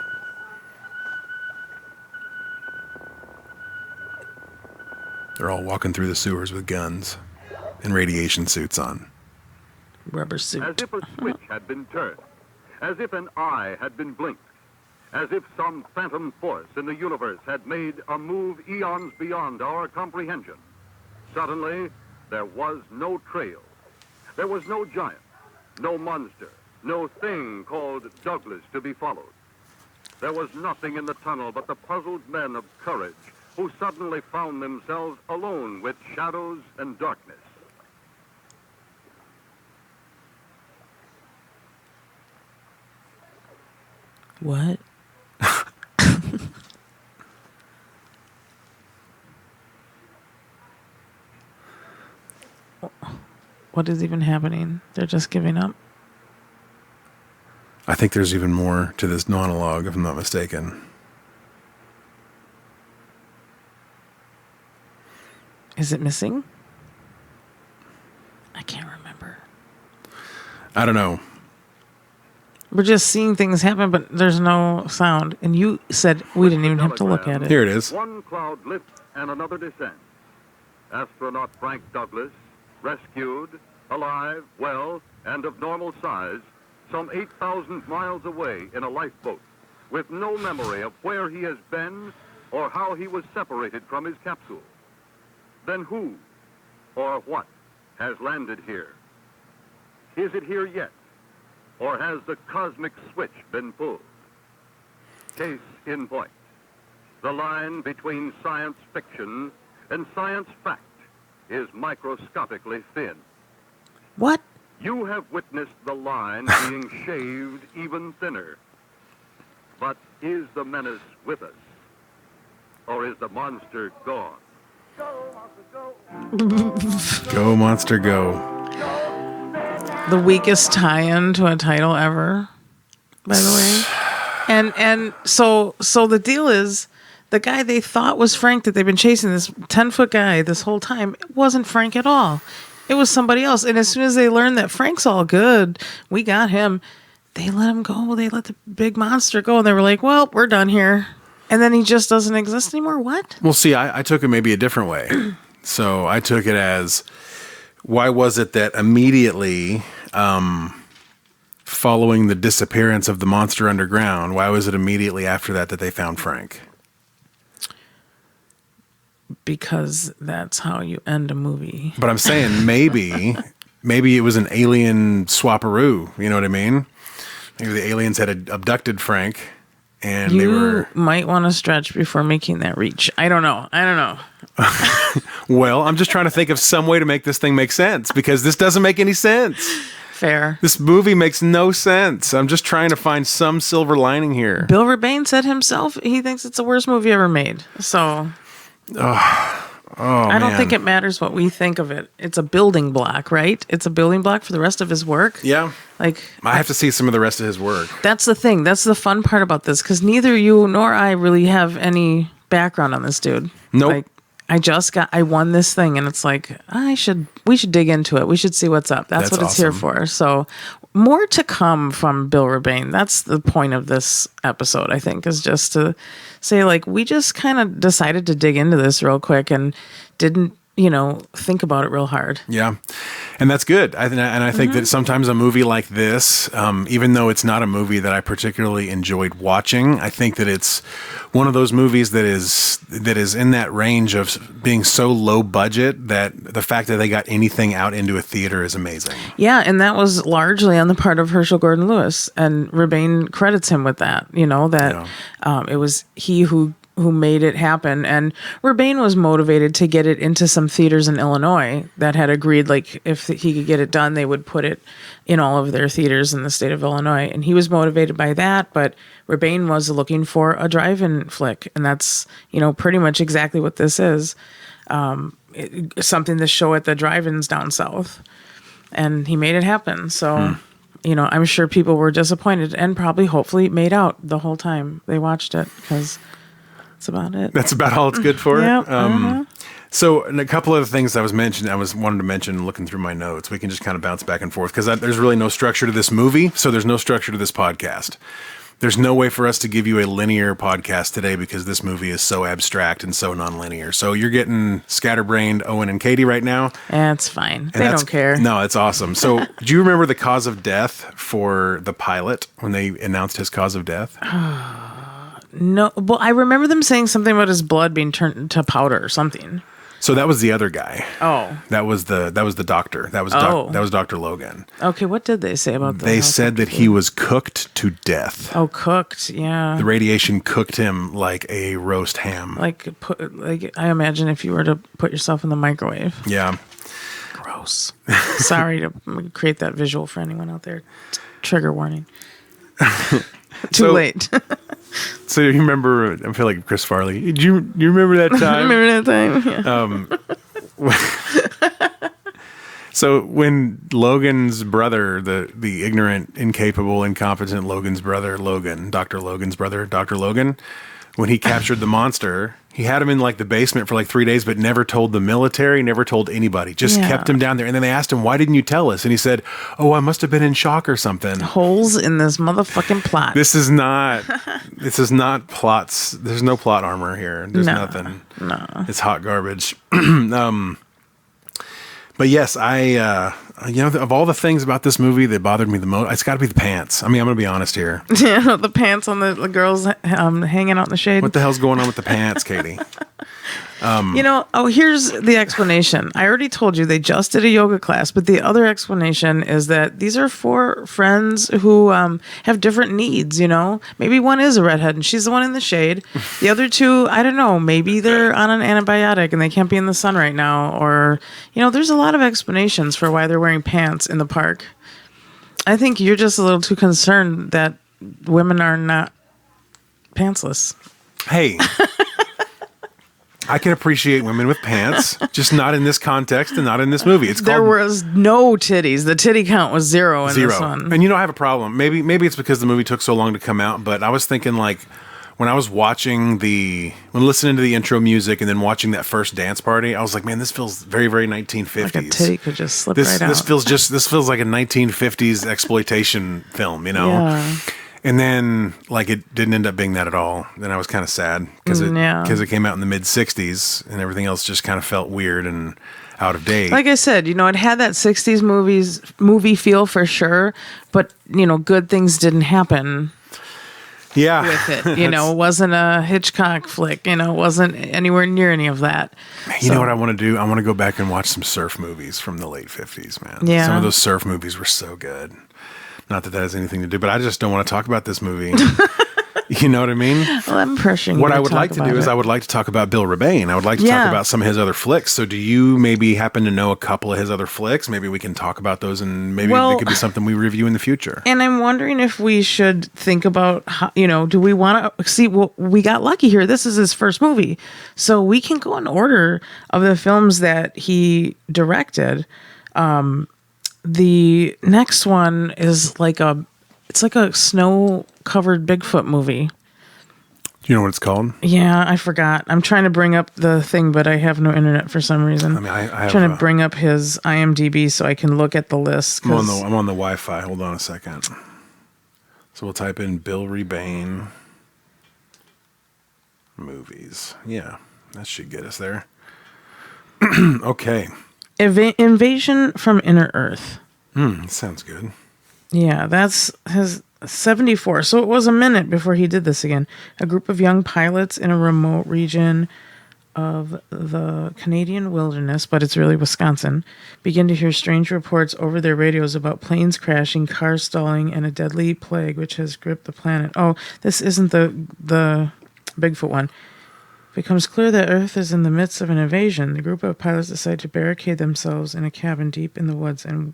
[SPEAKER 1] They're all walking through the sewers with guns and radiation suits on.
[SPEAKER 2] Rubber suit.
[SPEAKER 3] As if a switch had been turned, as if an eye had been blinked, as if some phantom force in the universe had made a move eons beyond our comprehension. Suddenly, there was no trail. There was no giant, no monster, no thing called Douglas to be followed. There was nothing in the tunnel but the puzzled men of courage who suddenly found themselves alone with shadows and darkness.
[SPEAKER 2] What? What is even happening? They're just giving up.
[SPEAKER 1] I think there's even more to this monologue, if I'm not mistaken.
[SPEAKER 2] Is it missing? I can't remember.
[SPEAKER 1] I don't know.
[SPEAKER 2] We're just seeing things happen, but there's no sound. And you said we didn't even have to look at it.
[SPEAKER 1] Here it is.
[SPEAKER 3] One cloud lifts and another descends. Astronaut Frank Douglas, rescued, alive, well, and of normal size, some 8,000 miles away in a lifeboat, with no memory of where he has been or how he was separated from his capsule. Then who or what has landed here? Is it here yet? Or has the cosmic switch been pulled? Case in point. The line between science fiction and science fact is microscopically thin.
[SPEAKER 2] What?
[SPEAKER 3] You have witnessed the line being shaved even thinner. But is the menace with us? Or is the monster gone?
[SPEAKER 1] Go, monster, go.
[SPEAKER 2] The weakest tie-in to a title ever, by the way. And so the deal is, the guy they thought was Frank that they've been chasing, this 10-foot guy this whole time, it wasn't Frank at all. It was somebody else. And as soon as they learned that Frank's all good, we got him, they let him go. They let the big monster go. And they were like, well, we're done here. And then he just doesn't exist anymore? What?
[SPEAKER 1] Well, see, I took it maybe a different way. So I took it as, why was it that immediately following the disappearance of the monster underground, why was it immediately after that they found Frank?
[SPEAKER 2] Because that's how you end a movie.
[SPEAKER 1] But I'm saying maybe it was an alien swapperoo. You know what I mean? Maybe the aliens had abducted Frank, and they were.
[SPEAKER 2] You might want to stretch before making that reach. I don't know.
[SPEAKER 1] Well, I'm just trying to think of some way to make this thing make sense, because this doesn't make any sense.
[SPEAKER 2] Fair.
[SPEAKER 1] This movie makes no sense. I'm just trying to find some silver lining here.
[SPEAKER 2] Bill Rebane said himself he thinks it's the worst movie ever made. So I don't think it matters what we think of it. It's a building block, right? It's a building block for the rest of his work.
[SPEAKER 1] Yeah.
[SPEAKER 2] Like,
[SPEAKER 1] I have to see some of the rest of his work.
[SPEAKER 2] That's the thing. That's the fun part about this, because neither you nor I really have any background on this dude.
[SPEAKER 1] Nope.
[SPEAKER 2] Like, I won this thing, and it's like, we should dig into it. We should see what's up. That's what it's here for. So more to come from Bill Rebane. That's the point of this episode, I think, is just to say, like, we just kind of decided to dig into this real quick and didn't, think about it real hard.
[SPEAKER 1] Yeah. And that's good. I think that sometimes a movie like this, even though it's not a movie that I particularly enjoyed watching, I think that it's one of those movies that is in that range of being so low budget that the fact that they got anything out into a theater is amazing.
[SPEAKER 2] Yeah, and that was largely on the part of Herschel Gordon Lewis, and Rebane credits him with that. It was he who made it happen. And Rebane was motivated to get it into some theaters in Illinois that had agreed, like, if he could get it done, they would put it in all of their theaters in the state of Illinois. And he was motivated by that, but Rebane was looking for a drive-in flick. And that's, pretty much exactly what this is. Something to show at the drive-ins down south. And he made it happen. So, I'm sure people were disappointed and probably, hopefully, made out the whole time they watched it, because that's about it.
[SPEAKER 1] That's about all it's good for.
[SPEAKER 2] Yeah.
[SPEAKER 1] So, and a couple of things I wanted to mention looking through my notes. We can just kind of bounce back and forth, because there's really no structure to this movie. So there's no structure to this podcast. There's no way for us to give you a linear podcast today, because this movie is so abstract and so nonlinear. So you're getting scatterbrained Owen and Katie right now.
[SPEAKER 2] That's fine. They don't care.
[SPEAKER 1] No, it's awesome. So do you remember the cause of death for the pilot when they announced his cause of death?
[SPEAKER 2] No, well, I remember them saying something about his blood being turned into powder or something.
[SPEAKER 1] So that was the other guy.
[SPEAKER 2] Oh,
[SPEAKER 1] that was the doctor. That was Dr. Logan.
[SPEAKER 2] Okay, what did they say about that?
[SPEAKER 1] They said that he was cooked to death.
[SPEAKER 2] Oh, cooked, yeah.
[SPEAKER 1] The radiation cooked him like a roast ham.
[SPEAKER 2] Like I imagine if you were to put yourself in the microwave.
[SPEAKER 1] Yeah.
[SPEAKER 2] Gross. Sorry to create that visual for anyone out there. Trigger warning. Too late.
[SPEAKER 1] So you remember? I feel like Chris Farley. Do you remember that time?
[SPEAKER 2] Remember that time? Yeah.
[SPEAKER 1] So when Logan's brother, the ignorant, incapable, incompetent Logan's brother, Dr. Logan, when he captured the monster, he had him in like the basement for like 3 days, but never told the military, never told anybody, just kept him down there. And then they asked him, why didn't you tell us? And he said, oh, I must have been in shock or something.
[SPEAKER 2] Holes in this motherfucking plot.
[SPEAKER 1] This is not plots. There's no plot armor here. There's nothing.
[SPEAKER 2] No.
[SPEAKER 1] It's hot garbage. But yes, of all the things about this movie that bothered me the most, it's got to be the pants. I mean, I'm going to be honest here.
[SPEAKER 2] Yeah, the pants on the girls hanging out in the shade.
[SPEAKER 1] What the hell's going on with the pants, Katie?
[SPEAKER 2] Here's the explanation. I already told you they just did a yoga class, but the other explanation is that these are 4 friends who have different needs, Maybe one is a redhead and she's the one in the shade. The other 2, I don't know, maybe they're on an antibiotic and they can't be in the sun right now. Or, there's a lot of explanations for why they're wearing pants in the park. I think you're just a little too concerned that women are not pantsless.
[SPEAKER 1] Hey. I can appreciate women with pants, just not in this context and not in this movie.
[SPEAKER 2] There was no titties. The titty count was 0 in this one.
[SPEAKER 1] And I have a problem. Maybe it's because the movie took so long to come out, but I was thinking like when I was listening to the intro music and then watching that first dance party, I was like, man, this feels very, very 1950s.
[SPEAKER 2] Like a titty could just slip right out.
[SPEAKER 1] This feels like a 1950s exploitation film,
[SPEAKER 2] Yeah.
[SPEAKER 1] And then, like, it didn't end up being that at all. Then I was kind of sad because it came out in the mid 60s and everything else just kind of felt weird and out of date.
[SPEAKER 2] Like I said, it had that 60s movie feel for sure, but, good things didn't happen with it. It wasn't a Hitchcock flick, it wasn't anywhere near any of that.
[SPEAKER 1] You know what I want to do? I want to go back and watch some surf movies from the late 50s, man.
[SPEAKER 2] Yeah.
[SPEAKER 1] Some of those surf movies were so good. Not that has anything to do, but I just don't want to talk about this movie. You know what I mean?
[SPEAKER 2] Well, I'm pressuring
[SPEAKER 1] What I would like to do is I would like to talk about Bill Rebane. I would like to talk about some of his other flicks. So do you maybe happen to know a couple of his other flicks? Maybe we can talk about those and maybe they could be something we review in the future.
[SPEAKER 2] And I'm wondering if we should think about, how, do we want to see, well, we got lucky here. This is his first movie. So we can go in order of the films that he directed. The next one is it's like a snow-covered Bigfoot movie.
[SPEAKER 1] Do you know what it's called?
[SPEAKER 2] Yeah, I forgot. I'm trying to bring up the thing, but I have no internet for some reason.
[SPEAKER 1] I'm
[SPEAKER 2] trying to bring up his IMDb so I can look at the list.
[SPEAKER 1] I'm on the Wi-Fi. Hold on a second. So we'll type in Bill Rebane movies. Yeah, that should get us there. Okay.
[SPEAKER 2] Invasion from Inner Earth.
[SPEAKER 1] Sounds good.
[SPEAKER 2] Yeah, that's his 74. So it was a minute before he did this again. A group of young pilots in a remote region of the Canadian wilderness, but it's really Wisconsin, begin to hear strange reports over their radios about planes crashing, cars stalling, and a deadly plague which has gripped the planet. Oh, this isn't the Bigfoot one. Becomes clear that Earth is in the midst of an invasion. The group of pilots decide to barricade themselves in a cabin deep in the woods and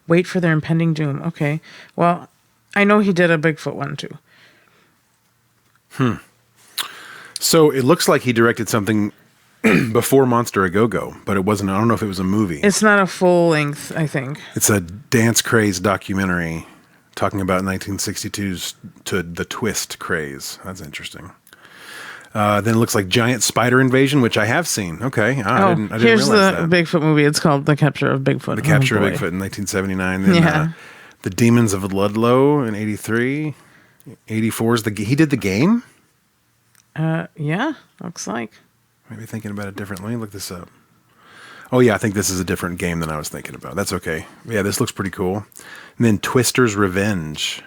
[SPEAKER 2] wait for their impending doom. Okay, well, I know he did a Bigfoot one too.
[SPEAKER 1] So it looks like he directed something before Monster a Go-Go, but it wasn't. I don't know if it was a movie.
[SPEAKER 2] It's not a full length, I think.
[SPEAKER 1] It's a dance craze documentary talking about 1962's to the twist craze. That's interesting. Then it looks like Giant Spider Invasion, which I have seen. Okay. I didn't
[SPEAKER 2] here's
[SPEAKER 1] realize
[SPEAKER 2] the
[SPEAKER 1] that.
[SPEAKER 2] Bigfoot movie. It's called The Capture of Bigfoot.
[SPEAKER 1] The Capture of Bigfoot in 1979. Then, The Demons of Ludlow in 83. 84 is he did The Game?
[SPEAKER 2] Yeah, looks like.
[SPEAKER 1] Maybe thinking about it differently. Look this up. Oh, yeah, I think this is a different game than I was thinking about. That's okay. Yeah, this looks pretty cool. And then Twister's Revenge.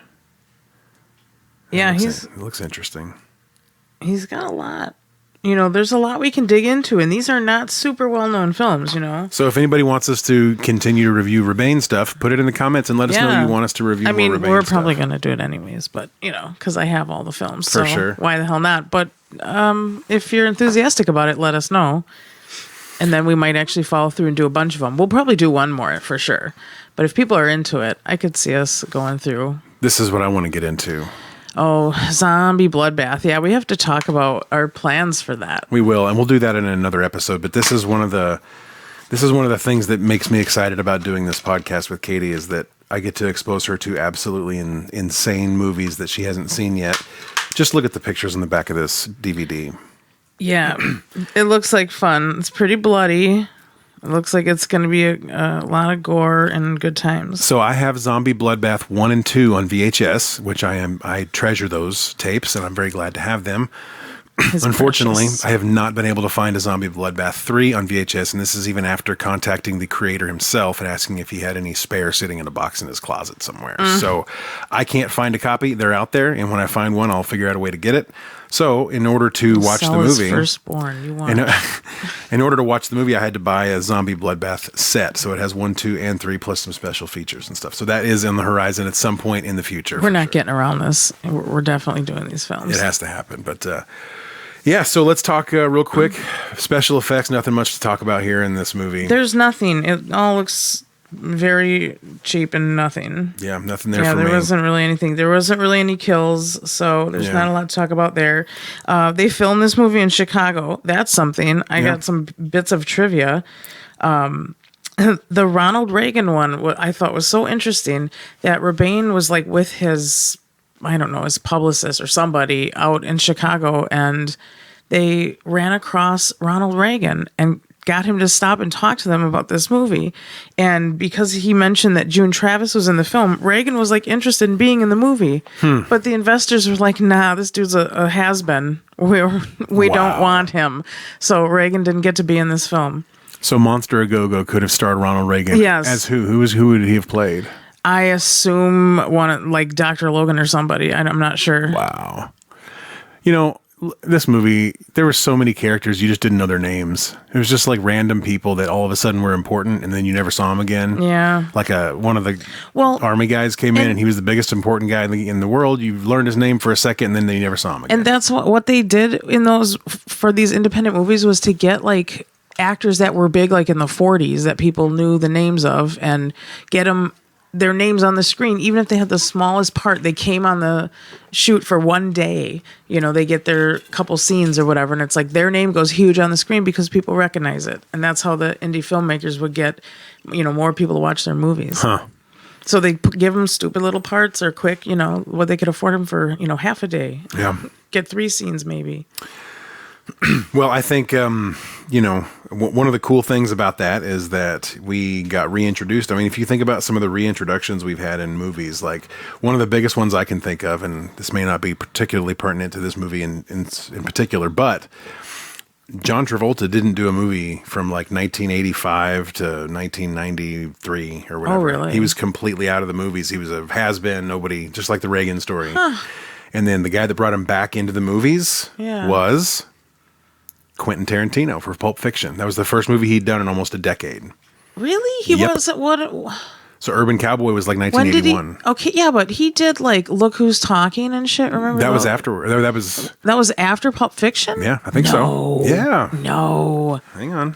[SPEAKER 2] Yeah,
[SPEAKER 1] it looks interesting.
[SPEAKER 2] He's got a lot. There's a lot we can dig into, and these are not super well-known films,
[SPEAKER 1] So if anybody wants us to continue to review Rebane stuff, put it in the comments and let us know you want us to review more Rebane stuff.
[SPEAKER 2] We're probably going to do it anyways, but, because I have all the films.
[SPEAKER 1] For sure.
[SPEAKER 2] Why the hell not? But if you're enthusiastic about it, let us know. And then we might actually follow through and do a bunch of them. We'll probably do one more for sure. But if people are into it, I could see us going through.
[SPEAKER 1] This is what I want to get into.
[SPEAKER 2] Oh, zombie bloodbath. Yeah, we have to talk about our plans for that.
[SPEAKER 1] We will, and we'll do that in another episode. But this is one of the things that makes me excited about doing this podcast with Katie is that I get to expose her to absolutely insane movies that she hasn't seen yet. Just look at the pictures on the back of this DVD.
[SPEAKER 2] Yeah, it looks like fun. It's pretty bloody. It looks like it's going to be a lot of gore and good times.
[SPEAKER 1] So I have Zombie Bloodbath 1 and 2 on VHS, which I treasure those tapes, and I'm very glad to have them. Unfortunately, precious. I have not been able to find a Zombie Bloodbath 3 on VHS, and this is even after contacting the creator himself and asking if he had any spare sitting in a box in his closet somewhere. So I can't find a copy. They're out there, and when I find one, I'll figure out a way to get it. So in order to watch the movie,
[SPEAKER 2] firstborn, you want
[SPEAKER 1] in order to watch the movie, I had to buy a Zombie Bloodbath set. So it has 1, 2, and 3 plus some special features and stuff. So that is on the horizon at some point in the future.
[SPEAKER 2] We're not getting around this. We're definitely doing these films.
[SPEAKER 1] It has to happen, but. Yeah, so let's talk real quick. Special effects, nothing much to talk about here in this movie.
[SPEAKER 2] There's nothing. It all looks very cheap and nothing.
[SPEAKER 1] Yeah, nothing there for me.
[SPEAKER 2] Yeah, there wasn't really anything. There wasn't really any kills, so there's not a lot to talk about there. They filmed this movie in Chicago. That's something. I got some bits of trivia. The Ronald Reagan one, what I thought was so interesting, that Rebane was like with his, I don't know, his publicist or somebody out in Chicago, and they ran across Ronald Reagan and got him to stop and talk to them about this movie. And because he mentioned that June Travis was in the film, Reagan was like interested in being in the movie. But the investors were like, nah, this dude's a has-been. We don't want him. So Reagan didn't get to be in this film.
[SPEAKER 1] So Monster A Go-Go could have starred Ronald Reagan.
[SPEAKER 2] Yes.
[SPEAKER 1] As who? Who would he have played?
[SPEAKER 2] I assume one like Dr. Logan or somebody. I'm not sure.
[SPEAKER 1] Wow. You know, this movie, there were so many characters you just didn't know their names. It was just like random people that all of a sudden were important, and then you never saw them again.
[SPEAKER 2] Yeah.
[SPEAKER 1] Like one of the army guys came in, and he was the biggest important guy in the world. You learned his name for a second, and then you never saw him again.
[SPEAKER 2] And that's what they did in those for these independent movies was to get like actors that were big, like in the 40s, that people knew the names of, and get them their names on the screen, even if they had the smallest part. They came on the shoot for one day, you know, they get their couple scenes or whatever, and it's like their name goes huge on the screen because people recognize it. And that's how the indie filmmakers would get, you know, more people to watch their movies. So they give them stupid little parts or quick, you know, what they could afford them for, you know, half a day.
[SPEAKER 1] Yeah.
[SPEAKER 2] Get 3 scenes maybe.
[SPEAKER 1] Well, I think, you know, one of the cool things about that is that we got reintroduced. I mean, if you think about some of the reintroductions we've had in movies, like one of the biggest ones I can think of, and this may not be particularly pertinent to this movie in particular, but John Travolta didn't do a movie from like 1985 to 1993 or whatever.
[SPEAKER 2] Oh, really?
[SPEAKER 1] He was completely out of the movies. He was a has-been, nobody, just like the Reagan story. And then the guy that brought him back into the movies was Quentin Tarantino for Pulp Fiction. That was the first movie he'd done in almost a decade.
[SPEAKER 2] Really? He was what?
[SPEAKER 1] So Urban Cowboy was like
[SPEAKER 2] When did
[SPEAKER 1] 1981.
[SPEAKER 2] he? Okay, yeah, but he did like Look Who's Talking and shit. Remember
[SPEAKER 1] That was after. That was
[SPEAKER 2] after Pulp Fiction.
[SPEAKER 1] Yeah, I think so. Yeah.
[SPEAKER 2] No,
[SPEAKER 1] Hang on.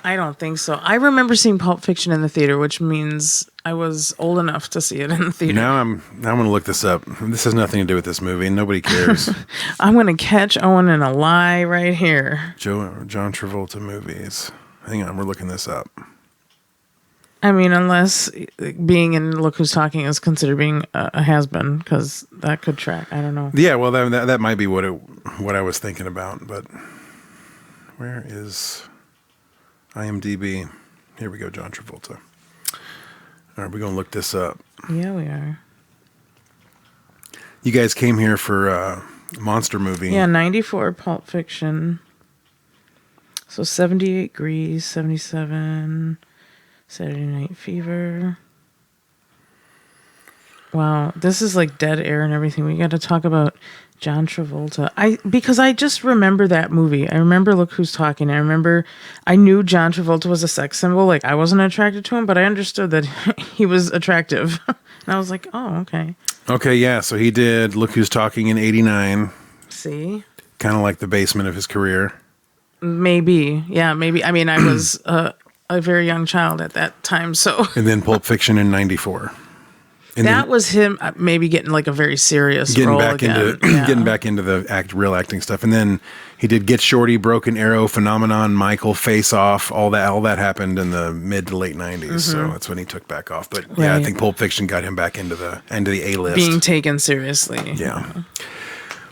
[SPEAKER 2] I don't think so. I remember seeing Pulp Fiction in the theater, which means I was old enough to see it in the theater.
[SPEAKER 1] Now I'm going to look this up. This has nothing to do with this movie, and nobody cares.
[SPEAKER 2] I'm going to catch Owen in a lie right here.
[SPEAKER 1] John Travolta movies. Hang on, we're looking this up.
[SPEAKER 2] I mean, unless being in Look Who's Talking is considered being a has-been, because that could track. I don't know.
[SPEAKER 1] Yeah, well, that might be what I was thinking about. But where is IMDb? Here we go, John Travolta. All right, we're going to look this up.
[SPEAKER 2] Yeah, we are.
[SPEAKER 1] You guys came here for a monster movie.
[SPEAKER 2] Yeah, 94 Pulp Fiction. So 78 Grease, 77 Saturday Night Fever. Wow, this is like dead air and everything. We got to talk about John Travolta. Because I just remember that movie. I remember Look Who's Talking. I knew John Travolta was a sex symbol. Like, I wasn't attracted to him, but I understood that he was attractive. And I was like, oh, okay.
[SPEAKER 1] Okay, yeah. So he did Look Who's Talking in '89.
[SPEAKER 2] See?
[SPEAKER 1] Kind of like the basement of his career.
[SPEAKER 2] Maybe. Yeah, maybe. I mean, I was a very young child at that time, so.
[SPEAKER 1] And then Pulp Fiction in '94. And
[SPEAKER 2] that was him maybe getting like a very serious role again.
[SPEAKER 1] Getting back into the real acting stuff. And then he did Get Shorty, Broken Arrow, Phenomenon, Michael, Face Off. All that happened in the mid to late '90s. So that's when he took back off. But yeah, I think Pulp Fiction got him back into the A-list.
[SPEAKER 2] Being taken seriously.
[SPEAKER 1] Yeah.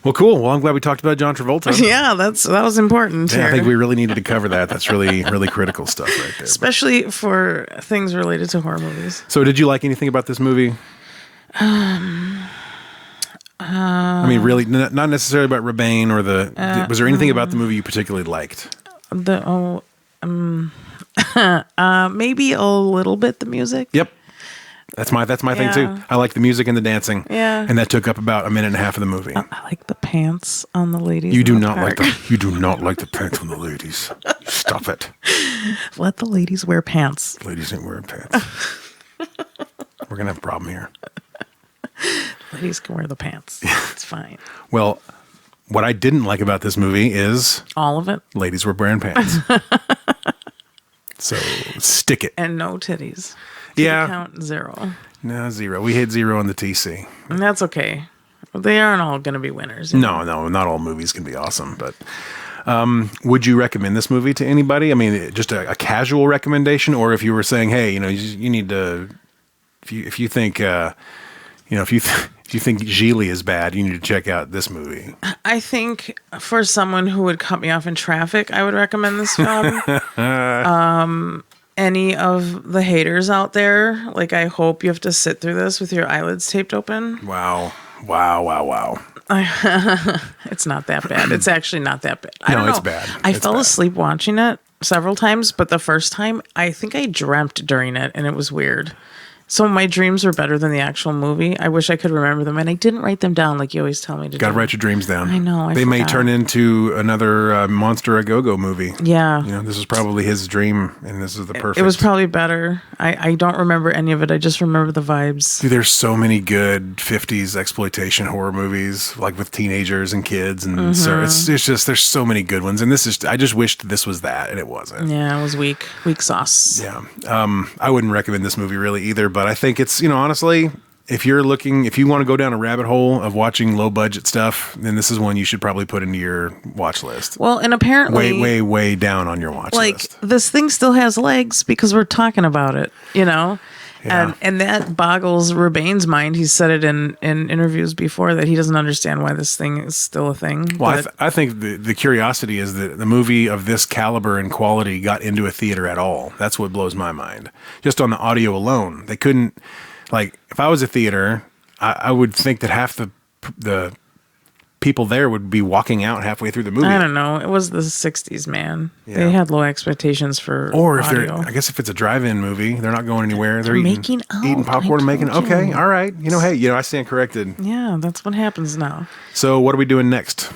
[SPEAKER 1] Well, cool. Well, I'm glad we talked about John Travolta.
[SPEAKER 2] Yeah, that was important.
[SPEAKER 1] Yeah, I think we really needed to cover that. That's really, really critical stuff right there.
[SPEAKER 2] Especially for things related to horror movies.
[SPEAKER 1] So did you like anything about this movie? I mean, really, not necessarily about Rebane or was there anything about the movie you particularly liked?
[SPEAKER 2] Maybe a little bit the music.
[SPEAKER 1] Yep. That's my thing too. I like the music and the dancing.
[SPEAKER 2] Yeah.
[SPEAKER 1] And that took up about a minute and a half of the movie.
[SPEAKER 2] I like the pants on the ladies.
[SPEAKER 1] You do not like the pants on the ladies. Stop it.
[SPEAKER 2] Let the ladies wear pants.
[SPEAKER 1] Ladies ain't wearing pants. We're gonna have a problem here.
[SPEAKER 2] Ladies can wear the pants. It's fine.
[SPEAKER 1] Well, what I didn't like about this movie is
[SPEAKER 2] all of it.
[SPEAKER 1] Ladies were wearing pants. So stick it.
[SPEAKER 2] And no titties.
[SPEAKER 1] Yeah.
[SPEAKER 2] Count 0.
[SPEAKER 1] No, 0. We hit 0 on the TC.
[SPEAKER 2] And that's okay. They aren't all going to be winners.
[SPEAKER 1] No, not all movies can be awesome. But would you recommend this movie to anybody? I mean, just a casual recommendation, or if you were saying, hey, you need to, if you think, if If you think Geely is bad, you need to check out this movie.
[SPEAKER 2] I think for someone who would cut me off in traffic, I would recommend this film. Any of the haters out there, like, I hope you have to sit through this with your eyelids taped open.
[SPEAKER 1] Wow.
[SPEAKER 2] It's not that bad. It's actually not that bad. I
[SPEAKER 1] No,
[SPEAKER 2] don't know.
[SPEAKER 1] it's bad.
[SPEAKER 2] I
[SPEAKER 1] It's
[SPEAKER 2] fell
[SPEAKER 1] bad.
[SPEAKER 2] asleep watching it several times, but the first time, I think I dreamt during it, and it was weird. So my dreams were better than the actual movie. I wish I could remember them, and I didn't write them down like you always tell me to
[SPEAKER 1] Got to
[SPEAKER 2] do.
[SPEAKER 1] write your dreams down.
[SPEAKER 2] I know, I
[SPEAKER 1] they may
[SPEAKER 2] forgot.
[SPEAKER 1] turn into another Monster a Go-Go movie.
[SPEAKER 2] Yeah.
[SPEAKER 1] You know, this is probably his dream, and this is the perfect.
[SPEAKER 2] It was probably better. I don't remember any of it. I just remember the vibes.
[SPEAKER 1] Dude, there's so many good 50s exploitation horror movies, like with teenagers and kids, and so it's just there's so many good ones. And this is I just wished this was that, and it wasn't.
[SPEAKER 2] Yeah, it was weak sauce.
[SPEAKER 1] Yeah, I wouldn't recommend this movie really either. But I think it's honestly, if you want to go down a rabbit hole of watching low budget stuff, then this is one you should probably put into your watch list.
[SPEAKER 2] Well, and apparently,
[SPEAKER 1] Way down on your watch list.
[SPEAKER 2] This thing still has legs because we're talking about it,
[SPEAKER 1] Yeah.
[SPEAKER 2] and that boggles Rebane's mind. He said it in interviews before that he doesn't understand why this thing is still a thing.
[SPEAKER 1] Well,
[SPEAKER 2] but
[SPEAKER 1] I think the curiosity is that the movie of this caliber and quality got into a theater at all. That's what blows my mind. Just on the audio alone, they couldn't. Like, if I was a theater, I would think that half the people there would be walking out halfway through the movie.
[SPEAKER 2] I don't know. It was the 60s, man.
[SPEAKER 1] Yeah.
[SPEAKER 2] They had low expectations for
[SPEAKER 1] Or if
[SPEAKER 2] audio.
[SPEAKER 1] I guess if it's a drive-in movie, they're not going anywhere. They're
[SPEAKER 2] making out.
[SPEAKER 1] eating popcorn,
[SPEAKER 2] I
[SPEAKER 1] and making.
[SPEAKER 2] told you.
[SPEAKER 1] Okay, all right. Hey, I stand corrected.
[SPEAKER 2] Yeah, that's what happens now.
[SPEAKER 1] So, what are we doing next? We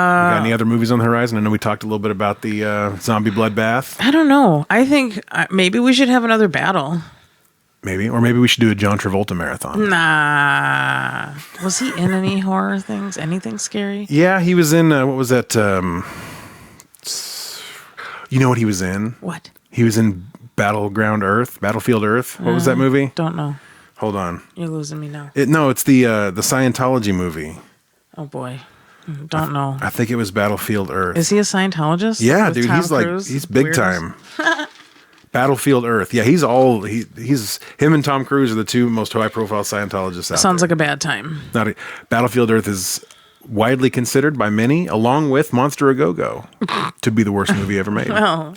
[SPEAKER 1] got any other movies on the horizon? I know we talked a little bit about the zombie bloodbath.
[SPEAKER 2] I don't know. I think maybe we should have another battle.
[SPEAKER 1] Maybe we should do a John Travolta marathon.
[SPEAKER 2] Nah. Was he in any horror things? Anything scary?
[SPEAKER 1] Yeah, he was in, what was that? You know what he was in?
[SPEAKER 2] What?
[SPEAKER 1] He was in Battlefield Earth. What was that movie?
[SPEAKER 2] Don't know.
[SPEAKER 1] Hold on.
[SPEAKER 2] You're losing me now.
[SPEAKER 1] No, it's the Scientology movie.
[SPEAKER 2] Oh, boy. Don't know.
[SPEAKER 1] I think it was Battlefield Earth.
[SPEAKER 2] Is he a Scientologist?
[SPEAKER 1] Yeah,
[SPEAKER 2] With
[SPEAKER 1] dude,
[SPEAKER 2] Tom
[SPEAKER 1] he's
[SPEAKER 2] Cruise?
[SPEAKER 1] he's big
[SPEAKER 2] Weirdos?
[SPEAKER 1] time. Battlefield Earth. Yeah, he's him and Tom Cruise are the two most high profile Scientologists out
[SPEAKER 2] Sounds
[SPEAKER 1] there.
[SPEAKER 2] like a bad time.
[SPEAKER 1] Battlefield Earth is widely considered by many, along with Monster a Go-Go, to be the worst movie ever made.
[SPEAKER 2] Well,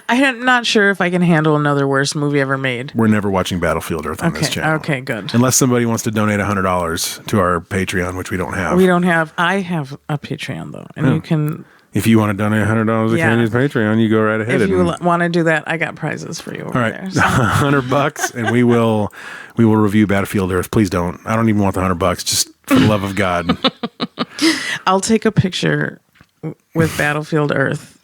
[SPEAKER 2] I'm not sure if I can handle another worst movie ever made.
[SPEAKER 1] We're never watching Battlefield Earth on this channel.
[SPEAKER 2] Okay, good.
[SPEAKER 1] Unless somebody wants to donate $100 to our Patreon, which we don't have.
[SPEAKER 2] I have a Patreon though, and you can,
[SPEAKER 1] If you want to donate $100 to
[SPEAKER 2] Yeah.
[SPEAKER 1] Candy's Patreon, you go right ahead.
[SPEAKER 2] if you want to do that, I got prizes for you over
[SPEAKER 1] All right,
[SPEAKER 2] there. So.
[SPEAKER 1] $100, and we will review Battlefield Earth. Please don't. I don't even want the $100. Just for the love of God.
[SPEAKER 2] I'll take a picture with Battlefield Earth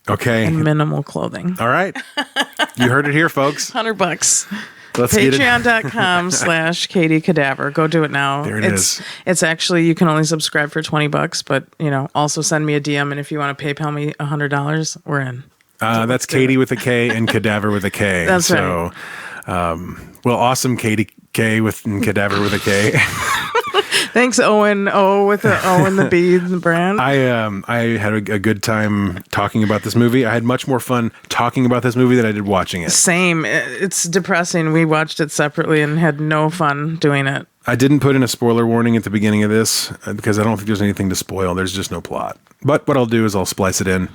[SPEAKER 1] Okay.
[SPEAKER 2] and minimal clothing.
[SPEAKER 1] All right. You heard it here, folks.
[SPEAKER 2] $100.
[SPEAKER 1] Let's get it.
[SPEAKER 2] Patreon.com/Katie Cadaver. Go do it now.
[SPEAKER 1] There it
[SPEAKER 2] is.
[SPEAKER 1] is.
[SPEAKER 2] It's actually, you can only subscribe for $20, but also send me a DM, and if you want to PayPal me $100, we're in.
[SPEAKER 1] That's Katie with a K and Cadaver with a K.
[SPEAKER 2] That's
[SPEAKER 1] right. Awesome Katie K and Cadaver with a K.
[SPEAKER 2] Thanks, Owen. With the O and the B, the brand.
[SPEAKER 1] I had a good time talking about this movie. I had much more fun talking about this movie than I did watching it.
[SPEAKER 2] Same. It's depressing. We watched it separately and had no fun doing it.
[SPEAKER 1] I didn't put in a spoiler warning at the beginning of this because I don't think there's anything to spoil. There's just no plot. But what I'll do is I'll splice it in.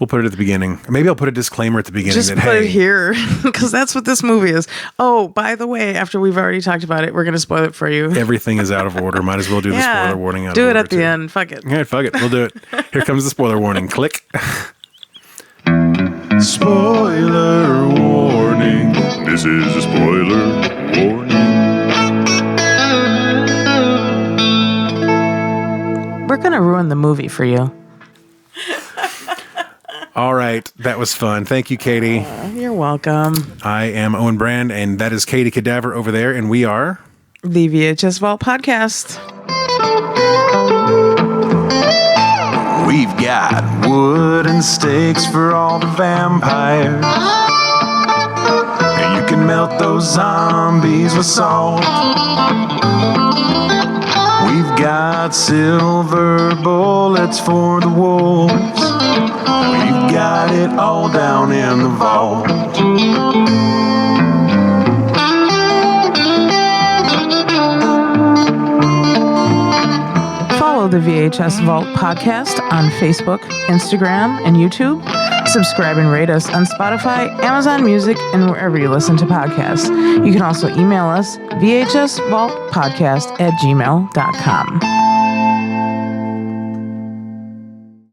[SPEAKER 1] We'll put it at the beginning. Maybe I'll put a disclaimer at the beginning.
[SPEAKER 2] Just put it here, because that's what this movie is. Oh, by the way, after we've already talked about it, we're going to spoil it for you.
[SPEAKER 1] Everything is out of order. Might as well do the spoiler warning out
[SPEAKER 2] do
[SPEAKER 1] of
[SPEAKER 2] it
[SPEAKER 1] order
[SPEAKER 2] at the
[SPEAKER 1] too.
[SPEAKER 2] end. Fuck it.
[SPEAKER 1] All right, fuck it. We'll do it. Here comes the spoiler warning. Click. Spoiler warning.
[SPEAKER 4] This is a spoiler warning.
[SPEAKER 2] We're going to ruin the movie for you.
[SPEAKER 1] All right. That was fun. Thank you, Katie.
[SPEAKER 2] You're welcome.
[SPEAKER 1] I am Owen Brand, and that is Katie Cadaver over there, and we are...
[SPEAKER 2] The VHS Vault Podcast.
[SPEAKER 1] We've got wooden stakes for all the vampires. And you can melt those zombies with salt. We've got silver bullets for the wolves. We've got it all down in the vault.
[SPEAKER 2] the VHS Vault podcast on Facebook, Instagram, and YouTube. Subscribe and rate us on Spotify, Amazon Music, and wherever you listen to podcasts. You can also email us, vhsvaultpodcast@gmail.com.